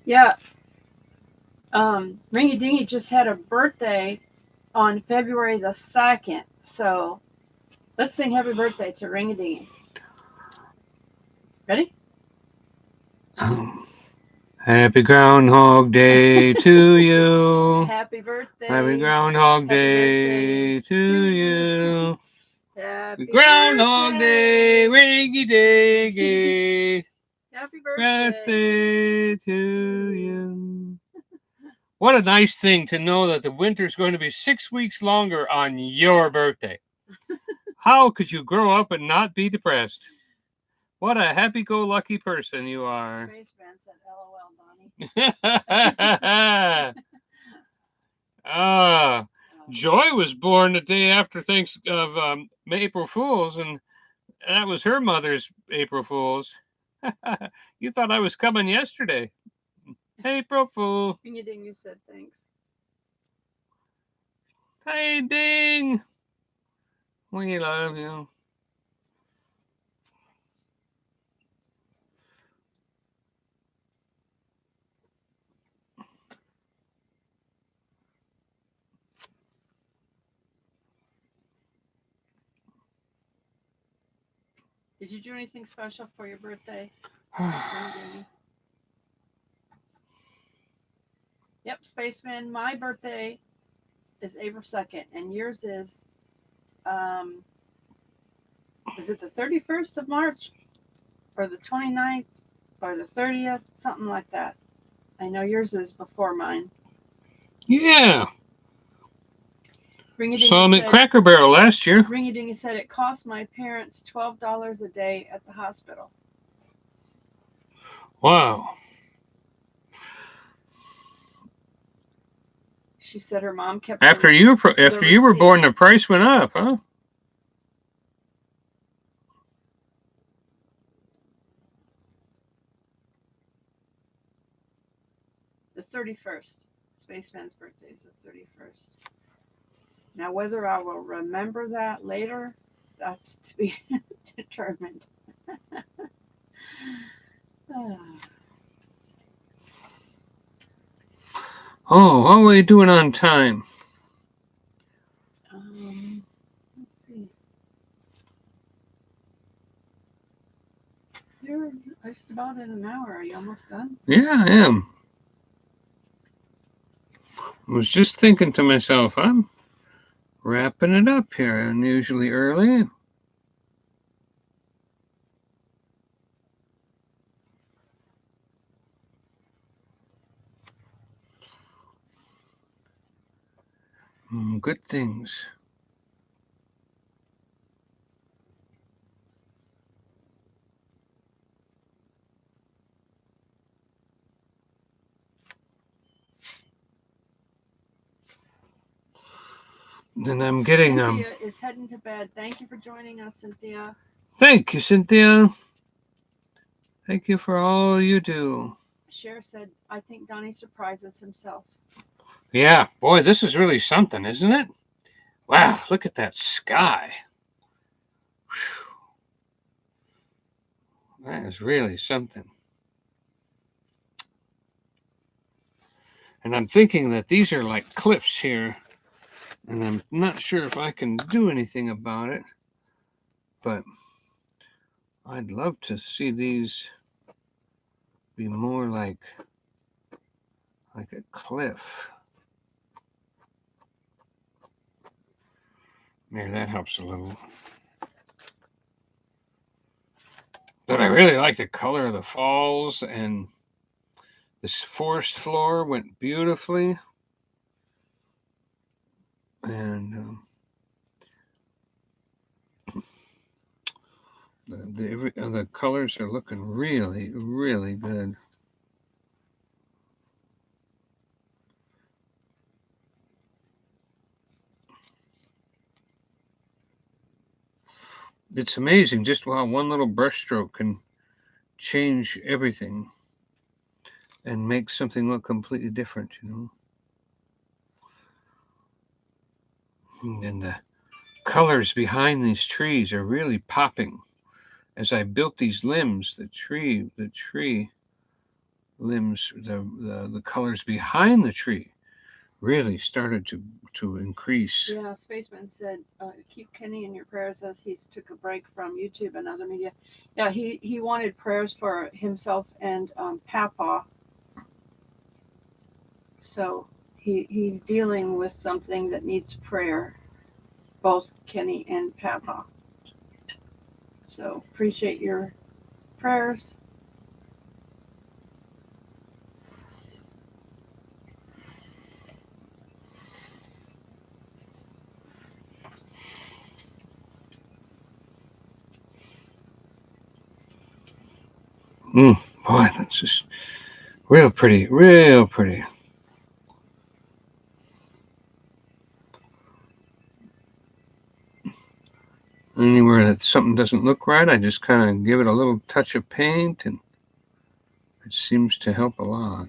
Yeah. Ringy Dingy just had a birthday on February the 2nd. So let's sing happy birthday to Ringy Dingy. Ready? Happy Groundhog Day to you. Happy birthday. Happy Groundhog Happy Day birthday to you. Happy Groundhog birthday. Day, Ringy Dingy. Happy birthday. Birthday to you. What a nice thing to know that the winter's going to be 6 weeks longer on your birthday. How could you grow up and not be depressed? What a happy-go-lucky person you are. Spaceman said, LOL, Donny. Joy was born the day after April Fool's, and that was her mother's April Fool's. You thought I was coming yesterday. April Fool. Ringy Dingy said thanks. Hey, Ding. We love you. Did you do anything special for your birthday, Ringy Dingy? Yep, Spaceman, my birthday is April 2nd, and yours is it the 31st of March, or the 29th, or the 30th, something like that. I know yours is before mine. Yeah. Ringy-Dingy Saw him at said, Cracker Barrel last year. Ringy-Dingy said it cost my parents $12 a day at the hospital. Wow. She said her mom kept After you were born, the price went up, huh? The 31st. Spaceman's birthday is the 31st. Now, whether I will remember that later, that's to be determined. Oh, how are we doing on time? Let's see. You're just about in an hour. Are you almost done? Yeah, I am. I was just thinking to myself, I'm wrapping it up here unusually early. Good things. Then I'm getting Cynthia is heading to bed. Thank you for joining us, Cynthia. Thank you, Cynthia. Thank you for all you do. Cher said, I think Donny surprises himself. Yeah, boy, this is really something, isn't it? Wow, look at that sky. Whew. That is really something. And I'm thinking that these are like cliffs here. And I'm not sure if I can do anything about it. But I'd love to see these be more like a cliff. Maybe that helps a little. But I really like the color of the falls, and this forest floor went beautifully. And the colors are looking really, really good. It's amazing just how one little brush stroke can change everything and make something look completely different, And the colors behind these trees are really popping. As I built these limbs, the tree limbs, the colors behind the tree really started to increase. Yeah, Spaceman said, keep Kenny in your prayers as he took a break from YouTube and other media. Yeah, he wanted prayers for himself and Papa. So he's dealing with something that needs prayer, both Kenny and Papa. So appreciate your prayers. Boy, that's just real pretty, real pretty. Anywhere that something doesn't look right, I just kind of give it a little touch of paint, and it seems to help a lot.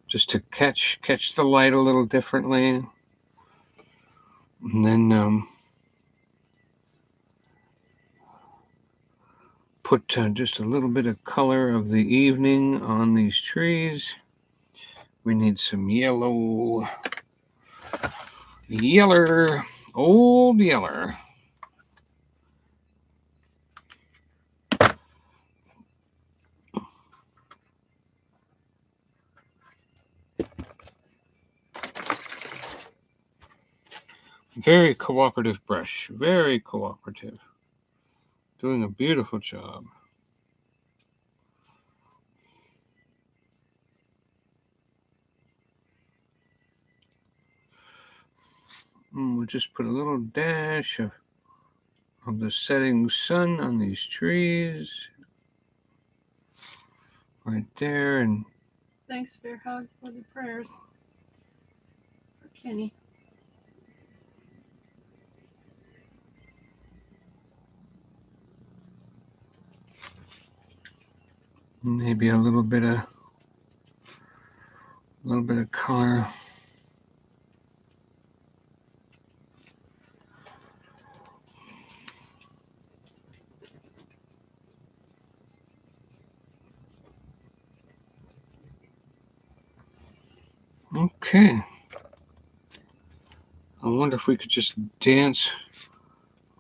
Just to catch the light a little differently, and then put just a little bit of color of the evening on these trees. We need some yeller, old yeller. Very cooperative brush, very cooperative. Doing a beautiful job. We'll just put a little dash of the setting sun on these trees. Right there. And thanks, Fair Hug, for the prayers for Kenny. maybe a little bit of color. Okay. I wonder if we could just dance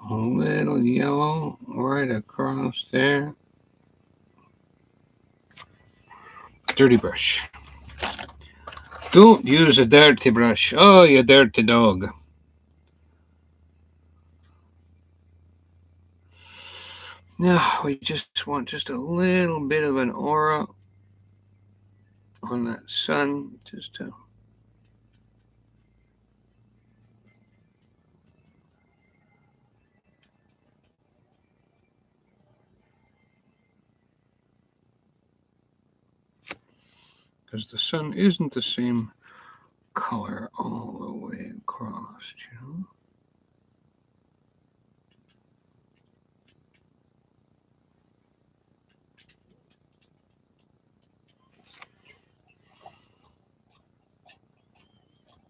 a little yellow right across there. Dirty brush. Don't use a dirty brush. Oh, you dirty dog. Now we just want just a little bit of an aura on that sun, just to because the sun isn't the same color all the way across,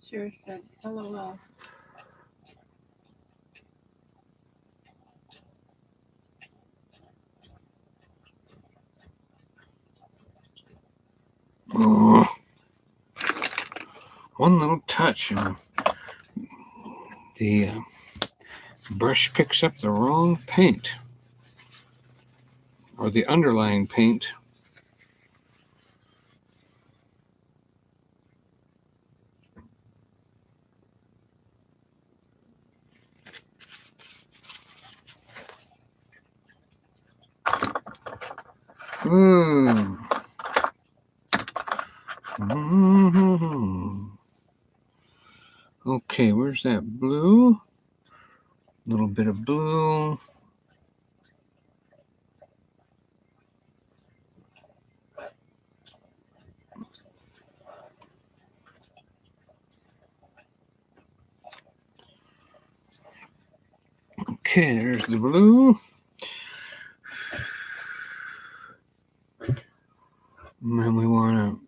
Sure said, LOL. Oh, one little touch, the brush picks up the wrong paint or the underlying paint. Okay, where's that blue? A little bit of blue. Okay, there's the blue. And then we want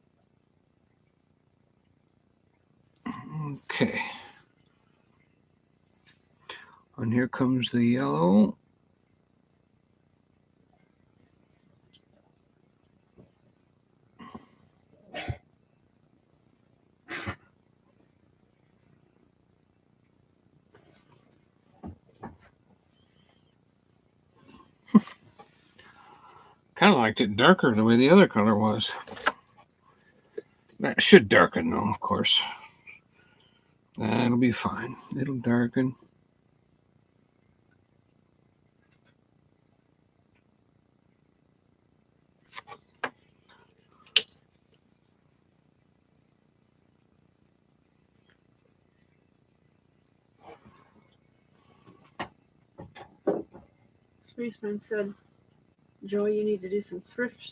to... Okay. And here comes the yellow. Kind of liked it darker the way the other color was. That should darken though, of course. That'll be fine. It'll darken. Spaceman said, Joy, you need to do some thrift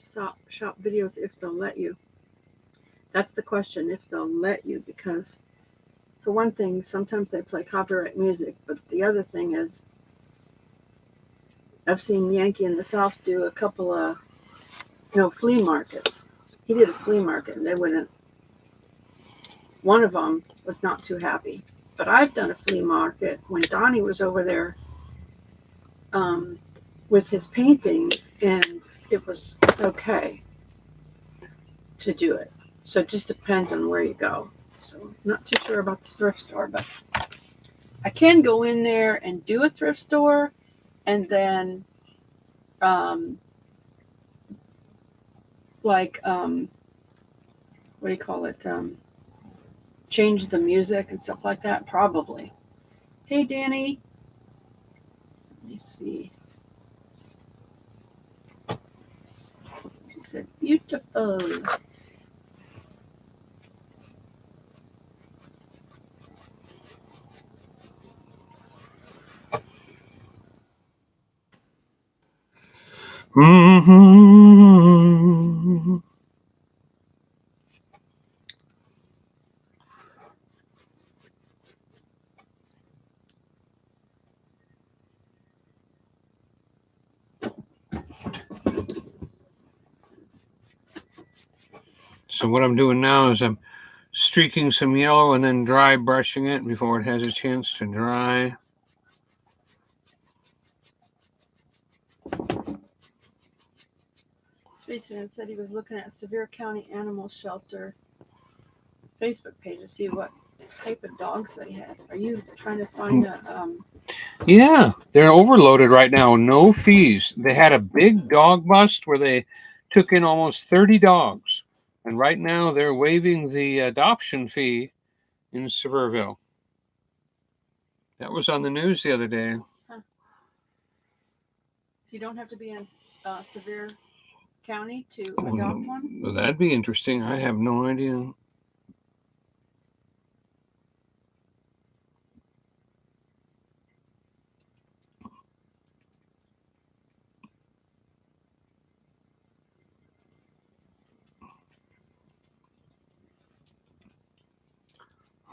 shop videos if they'll let you. That's the question, if they'll let you, because for one thing, sometimes they play copyright music, but the other thing is I've seen Yankee in the South do a couple of, flea markets. He did a flea market and they wouldn't, one of them was not too happy. But I've done a flea market when Donny was over there with his paintings, and it was okay to do it. So it just depends on where you go. So I'm not too sure about the thrift store, but I can go in there and do a thrift store and then what do you call it? Change the music and stuff like that, probably. Hey, Danny. Let me see. She said, beautiful. Mm-hmm. So what I'm doing now is I'm streaking some yellow and then dry brushing it before it has a chance to dry. Spaceman said he was looking at Sevierville County Animal Shelter Facebook page to see what type of dogs they had. Are you trying to find a... Yeah, they're overloaded right now. No fees. They had a big dog bust where they took in almost 30 dogs. And right now they're waiving the adoption fee in Sevierville. That was on the news the other day. Huh. You don't have to be in Sevierville County to adopt one? Well, that'd be interesting. I have no idea.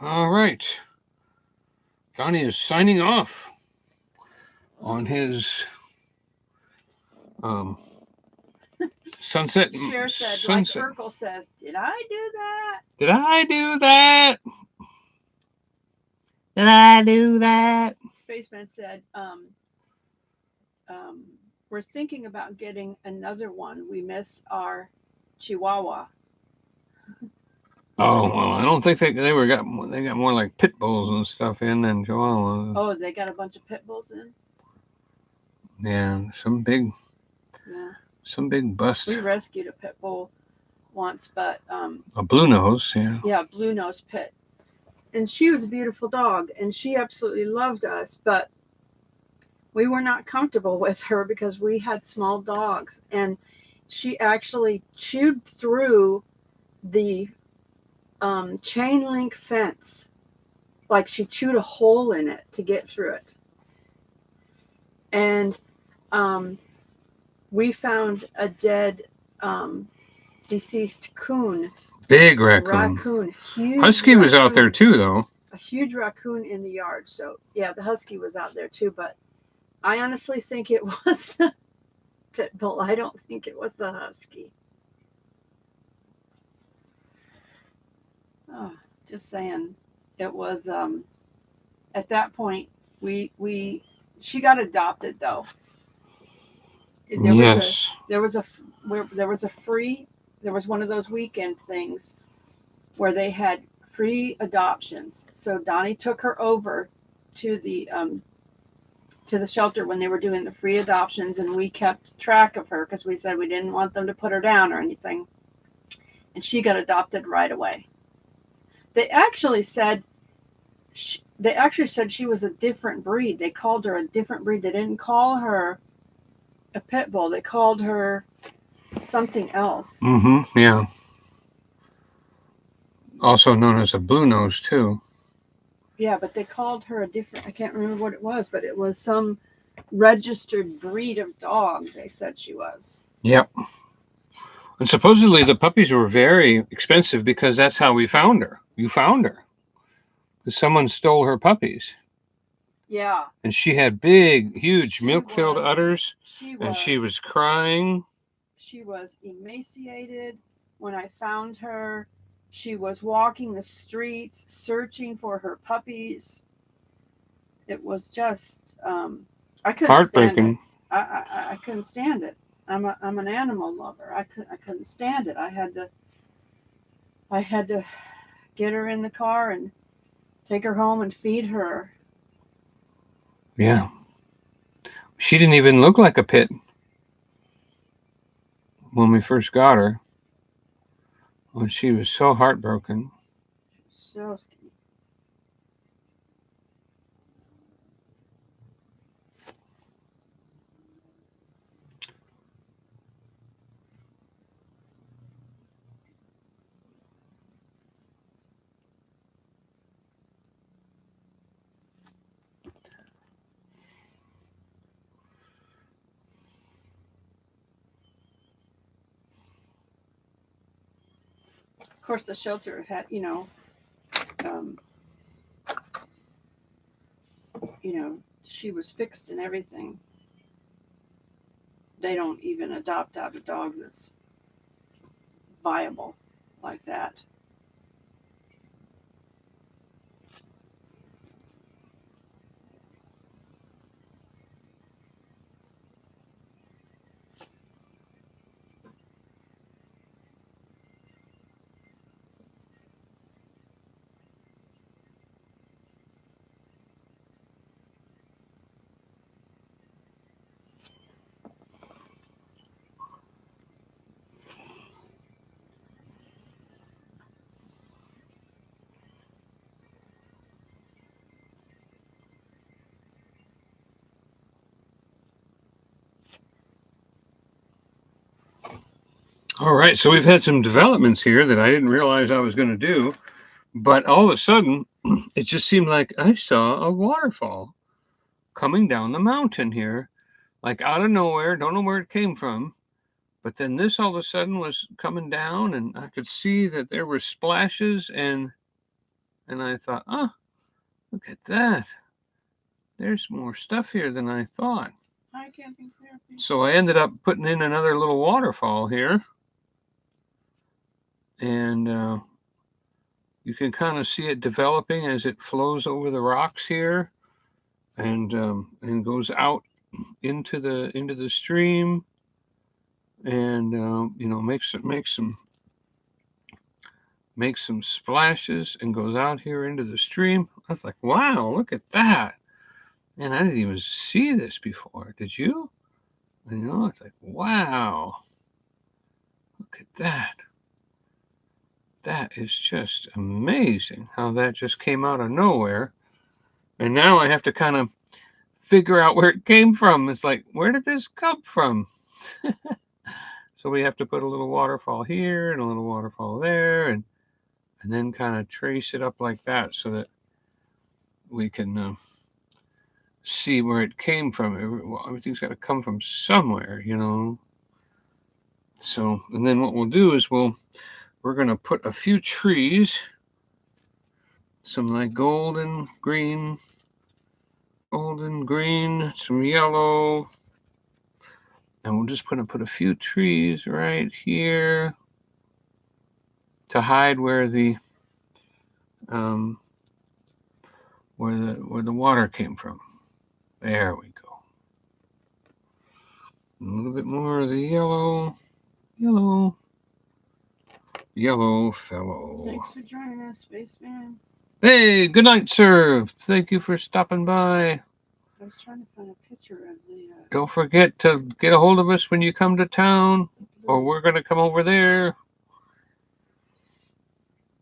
All right. Donny is signing off on his sunset. Cher said, sunset. like Urkel says, did I do that? Did I do that? Did I do that? Spaceman said, we're thinking about getting another one. We miss our Chihuahua. Oh well, I don't think they got more like pit bulls and stuff in than Chihuahuas. Oh, they got a bunch of pit bulls in? Yeah, some big bust. We rescued a pit bull once, but a blue nose, yeah. Yeah, blue nose pit. And she was a beautiful dog, and she absolutely loved us, but we were not comfortable with her because we had small dogs, and she actually chewed through the chain link fence. Like she chewed a hole in it to get through it. And we found a dead deceased coon. Big raccoon. Huge Husky was out there too, though. A huge raccoon in the yard. So yeah, the husky was out there too, but I honestly think it was the pit bull. I don't think it was the husky. Oh, just saying. It was at that point she got adopted though. There was one of those weekend things where they had free adoptions. So Donny took her over to the shelter when they were doing the free adoptions, and we kept track of her because we said we didn't want them to put her down or anything. And she got adopted right away. They actually said she was a different breed. They called her a different breed. They didn't call her a pit bull. They called her something else. Mm-hmm. Yeah. Also known as a blue nose too. Yeah, but they called her a different. I can't remember what it was, but it was some registered breed of dog. They said she was. Yep. And supposedly the puppies were very expensive because that's how we found her. You found her. Someone stole her puppies. Yeah. And she had big, huge, milk-filled udders. And she was crying. She was emaciated. When I found her, she was walking the streets, searching for her puppies. It was just, I couldn't heartbreaking. Stand it. I couldn't stand it. I'm an animal lover. I couldn't stand it. I had to get her in the car and take her home and feed her. Yeah. She didn't even look like a pit when we first got her. When she was so heartbroken. So skinny. Of course, the shelter had, she was fixed and everything. They don't even adopt out a dog that's viable like that. All right, so we've had some developments here that I didn't realize I was going to do, but all of a sudden, it just seemed like I saw a waterfall coming down the mountain here, like out of nowhere. Don't know where it came from, but then this all of a sudden was coming down, and I could see that there were splashes, and I thought, oh, look at that. There's more stuff here than I thought. Hi, camping therapy. So I ended up putting in another little waterfall here. And you can kind of see it developing as it flows over the rocks here, and goes out into the stream, and makes some splashes and goes out here into the stream. I was like, wow, look at that! And I didn't even see this before. Did you? It's like, wow, look at that. That is just amazing how that just came out of nowhere. And now I have to kind of figure out where it came from. It's like, where did this come from? So So we have to put a little waterfall here and a little waterfall there, and then kind of trace it up like that so that we can see where it came from. Everything's got to come from somewhere, you know. So, and then what we'll do is we're going to put a few trees, some like golden, green, some yellow, and we're just going to put a few trees right here to hide where the where the water came from. There we go. A little bit more of the yellow fellow. Thanks for joining us, Spaceman. Hey, good night, sir. Thank you for stopping by. I was trying to find a picture of the... Don't forget to get a hold of us when you come to town, or we're going to come over there.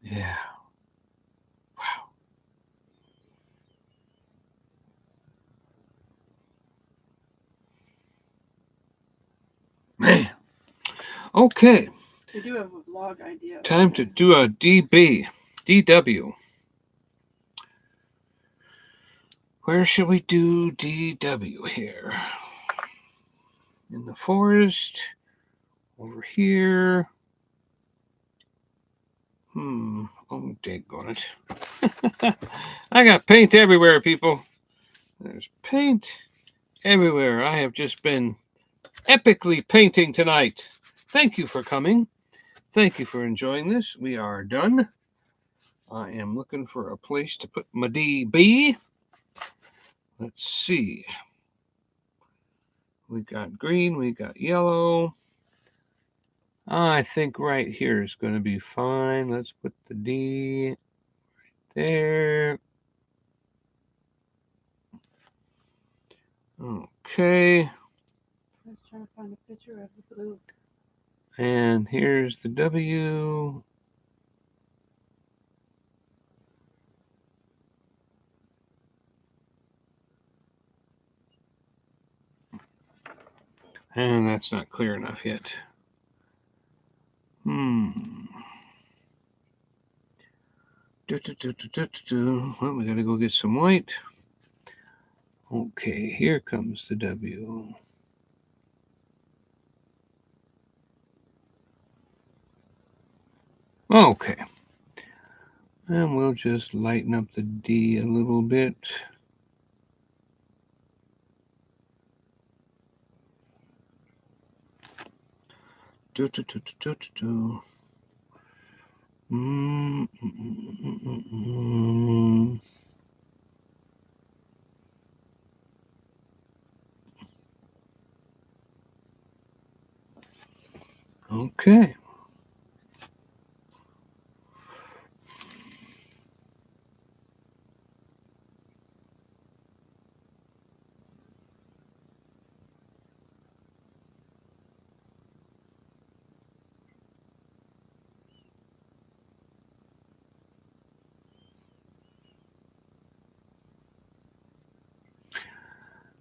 Yeah. Wow. Man. Okay. We do have a vlog idea. Time to do a DW. Where should we do DW here? In the forest? Over here? Oh, daggone it. I got paint everywhere, people. There's paint everywhere. I have just been epically painting tonight. Thank you for coming. Thank you for enjoying this. We are done. I am looking for a place to put my DB. Let's see. We got green, we got yellow. I think right here is going to be fine. Let's put the D right there. Okay. Let's try to find a picture of the blue. And here's the W. And that's not clear enough yet. Well, we gotta go get some white. Okay, here comes the W. Okay. And we'll just lighten up the D a little bit. Okay.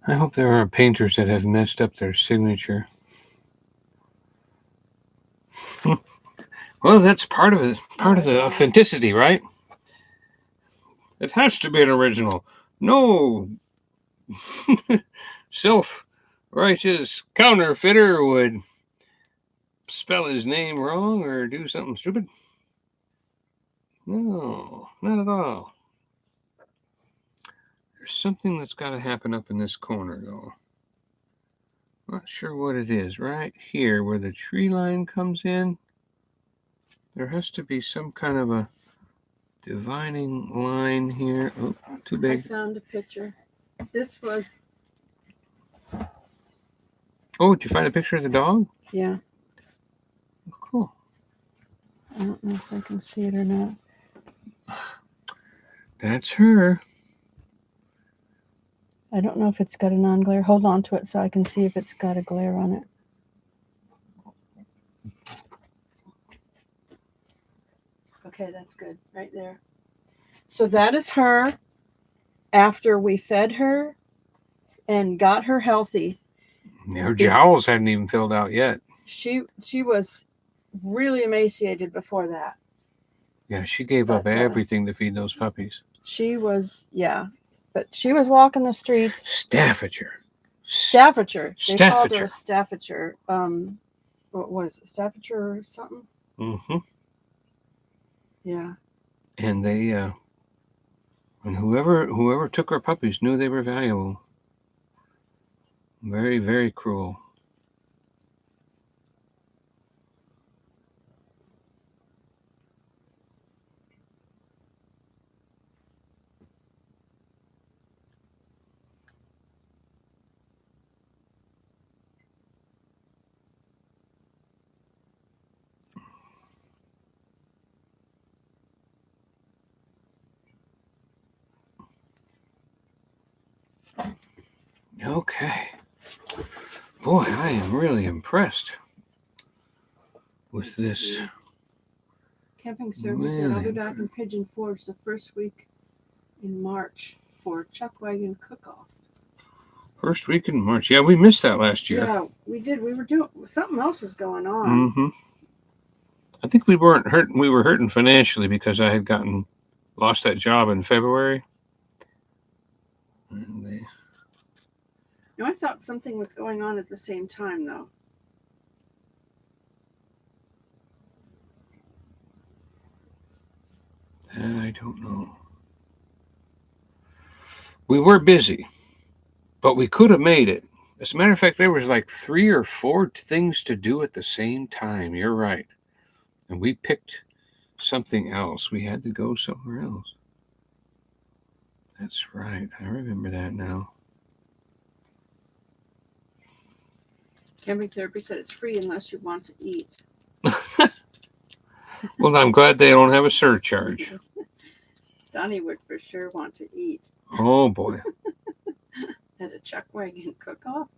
I hope there aren't painters that have messed up their signature. Well, that's part of it. Part of the authenticity, right? It has to be an original. No self-righteous counterfeiter would spell his name wrong or do something stupid. No, not at all. There's something that's got to happen up in this corner, though. Not sure what it is. Right here, where the tree line comes in, there has to be some kind of a dividing line here. Oh, too big. I found a picture. This was... Oh, did you find a picture of the dog? Yeah. Cool. I don't know if I can see it or not. That's her. I don't know if it's got a non-glare. Hold on to it so I can see if it's got a glare on it. Okay, that's good. Right there. So that is her after we fed her and got her healthy. Her jowls hadn't even filled out yet. She was really emaciated before that. Yeah, she gave up But, everything to feed those puppies. She was, yeah. But she was walking the streets. Staffordshire. Staffordshire. They called her Staffordshire. a Staffordshire. What is it? Staffordshire or something? Mm-hmm. Yeah. And they, and whoever took our puppies knew they were valuable. Very, very cruel. Okay. Boy, I am really impressed with this. Camping service said, I'll be back in Pigeon Forge the first week in March for Chuck Wagon Cook-Off. First week in March. Yeah, we missed that last year. Yeah, we did. We were doing something else was going on. Mm-hmm. I think we weren't hurting. We were hurting financially because I had lost that job in February. No, I thought something was going on at the same time, though. And I don't know. We were busy, but we could have made it. As a matter of fact, there was like 3 or 4 things to do at the same time. You're right. And we picked something else. We had to go somewhere else. That's right. I remember that now. Camping therapy said it's free unless you want to eat. Well, I'm glad they don't have a surcharge. Donny would for sure want to eat. Oh, boy. At a Chuck Wagon Cook-Off.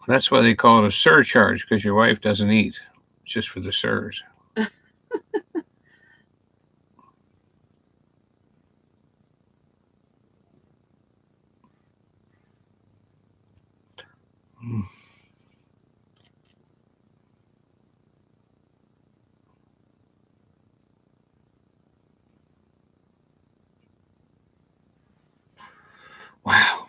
That's why they call it a surcharge, because your wife doesn't eat. It's just for the sirs. Wow.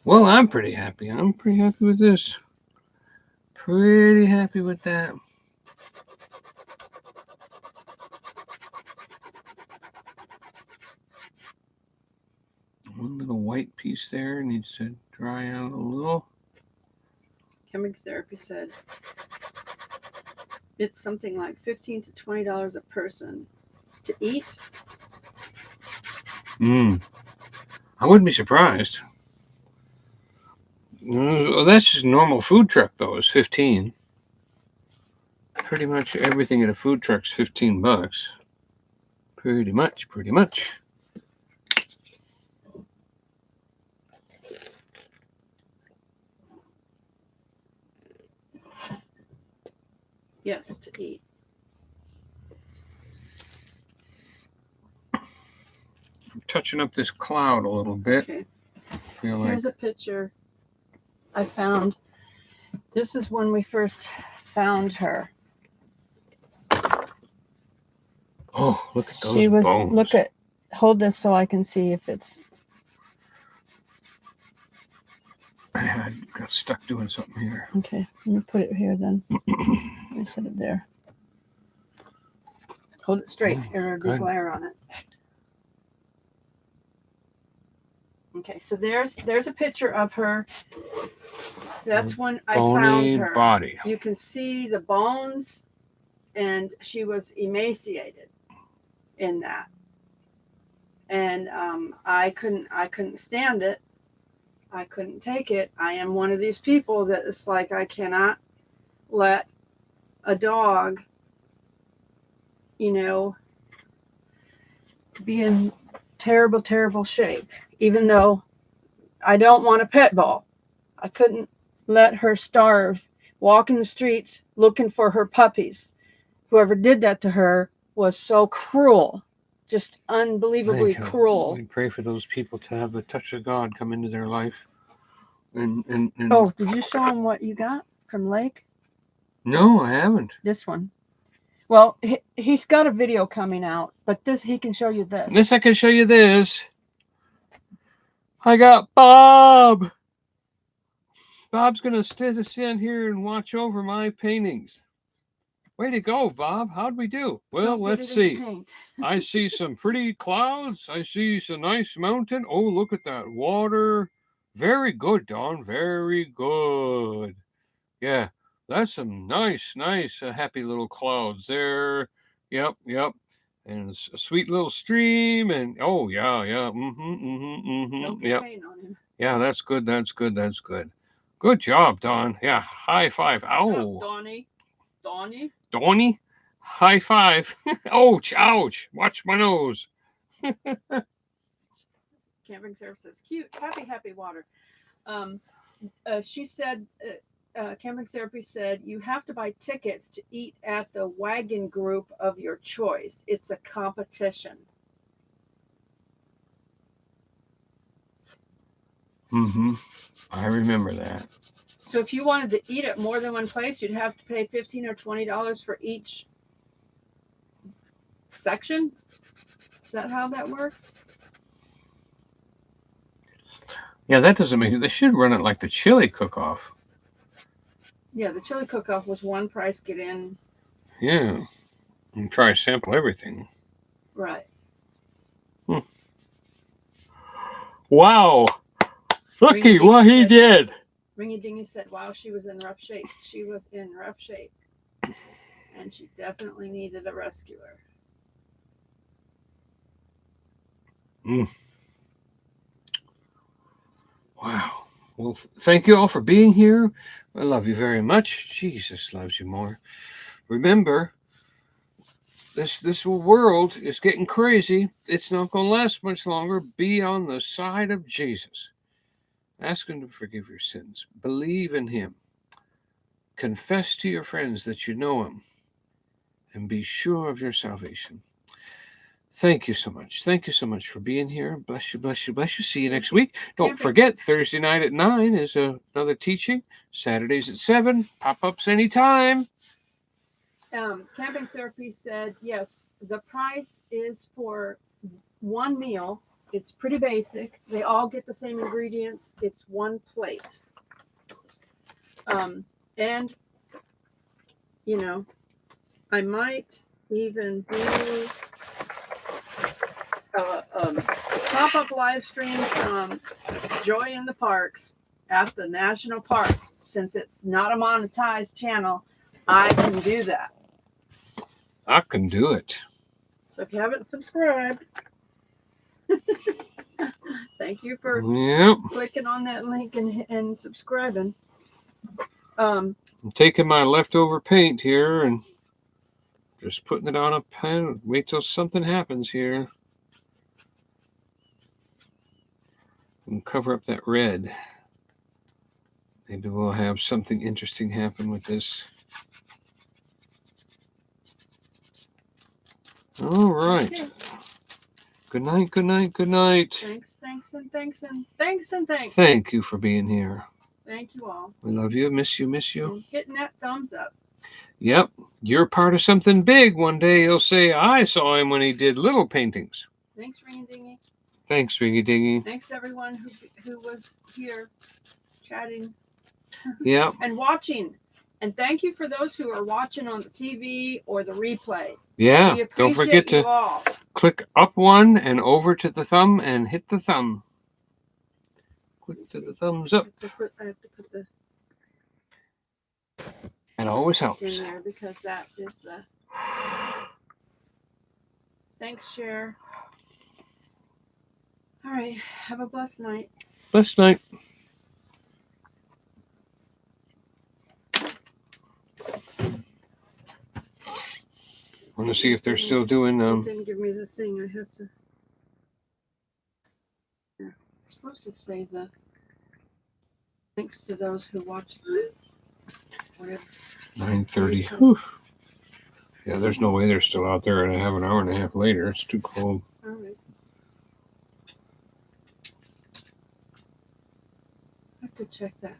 Well, I'm pretty happy. I'm pretty happy with this. Pretty happy with that. One little white piece there needs to dry out a little. Camping therapy said it's something like $15 to $20 a person to eat. I wouldn't be surprised. Well, that's just normal food truck, though, is $15. Pretty much everything at a food truck's $15. Pretty much. Yes, to eat. I'm touching up this cloud a little bit. Okay. Here's a picture I found. This is when we first found her. Oh, look at those bones. Hold this so I can see if it's. I got stuck doing something here. Okay, let me put it here then. Let me set it there. Hold it straight. There'll be glare on it. Okay, so there's a picture of her. That's when I found her. Body. You can see the bones, and she was emaciated in that. And I couldn't stand it. I couldn't take it. I am one of these people that is like, I cannot let a dog, be in terrible, terrible shape. Even though I don't want a pet bull, I couldn't let her starve, walking the streets looking for her puppies. Whoever did that to her was so cruel just unbelievably cruel. We pray for those people to have the touch of God come into their life. And Oh, did you show him what you got from Lake? No, I haven't. This one. Well, he's got a video coming out, but he can show you this. This, I can show you this. I got Bob. Bob's going to stand here and watch over my paintings. Way to go, Bob. How'd we do? Well, let's see. I see some pretty clouds. I see some nice mountain. Oh, look at that water. Very good, Don. Very good. Yeah, that's some nice, happy little clouds there. Yep. And a sweet little stream. And oh, yeah. Yep. Yeah, that's good. Good job, Don. Yeah, high five. Ow. Donny, high five. Ouch. Watch my nose. Camping Service says, cute, happy water. She said, Camping Therapy said, you have to buy tickets to eat at the wagon group of your choice. It's a competition. I remember that. So if you wanted to eat at more than one place, you'd have to pay $15 or $20 for each section. Is that how that works? Yeah, that doesn't make it. They should run it like the chili cook-off. Yeah, the chili cook-off was one price, get in. Yeah, and try to sample everything. Right. Wow. Looky what he did. Ringy Dingy said, wow, she was in rough shape. She was in rough shape. And she definitely needed a rescuer. Wow. Well, thank you all for being here. I love you very much. Jesus loves you more. Remember, this world is getting crazy. It's not going to last much longer. Be on the side of Jesus. Ask him to forgive your sins. Believe in him. Confess to your friends that you know him. And be sure of your salvation. Thank you so much. Thank you so much for being here. Bless you. See you next week. Don't forget, Thursday night at 9 is another teaching. Saturdays at 7. Pop-ups anytime. Camping Therapy said, yes, the price is for one meal. It's pretty basic. They all get the same ingredients. It's one plate. And, you know, I might even do a pop-up live stream from Joy in the Parks at the National Park. Since it's not a monetized channel, I can do that. I can do it. So if you haven't subscribed, thank you for clicking on that link and subscribing. I'm taking my leftover paint here and just putting it on a pen. Wait till something happens here. And cover up that red. Maybe we'll have something interesting happen with this. All right. Okay. Good night. Thanks. Thank you for being here. Thank you all. We love you. Miss you. And hitting that thumbs up. Yep. You're part of something big. One day you'll say, I saw him when he did little paintings. Thanks, Ringy Dingy. Thanks, Ringy Dingy. Thanks, everyone who was here chatting. Yeah. And watching. And thank you for those who are watching on the TV or the replay. Yeah. Don't forget to click up one and over to the thumb and hit the thumb. Click to the thumbs up. I have to put the. It always helps. In there because that is the. Thanks, Cher. All right. Have a blessed night. Blessed night. I want to see if they're still doing. Didn't give me the thing. I have to. Yeah. I'm supposed to say the. Thanks to those who watched the. 9:30. Yeah, there's no way they're still out there and I have an hour and a half later. It's too cold. All right. I have to check that.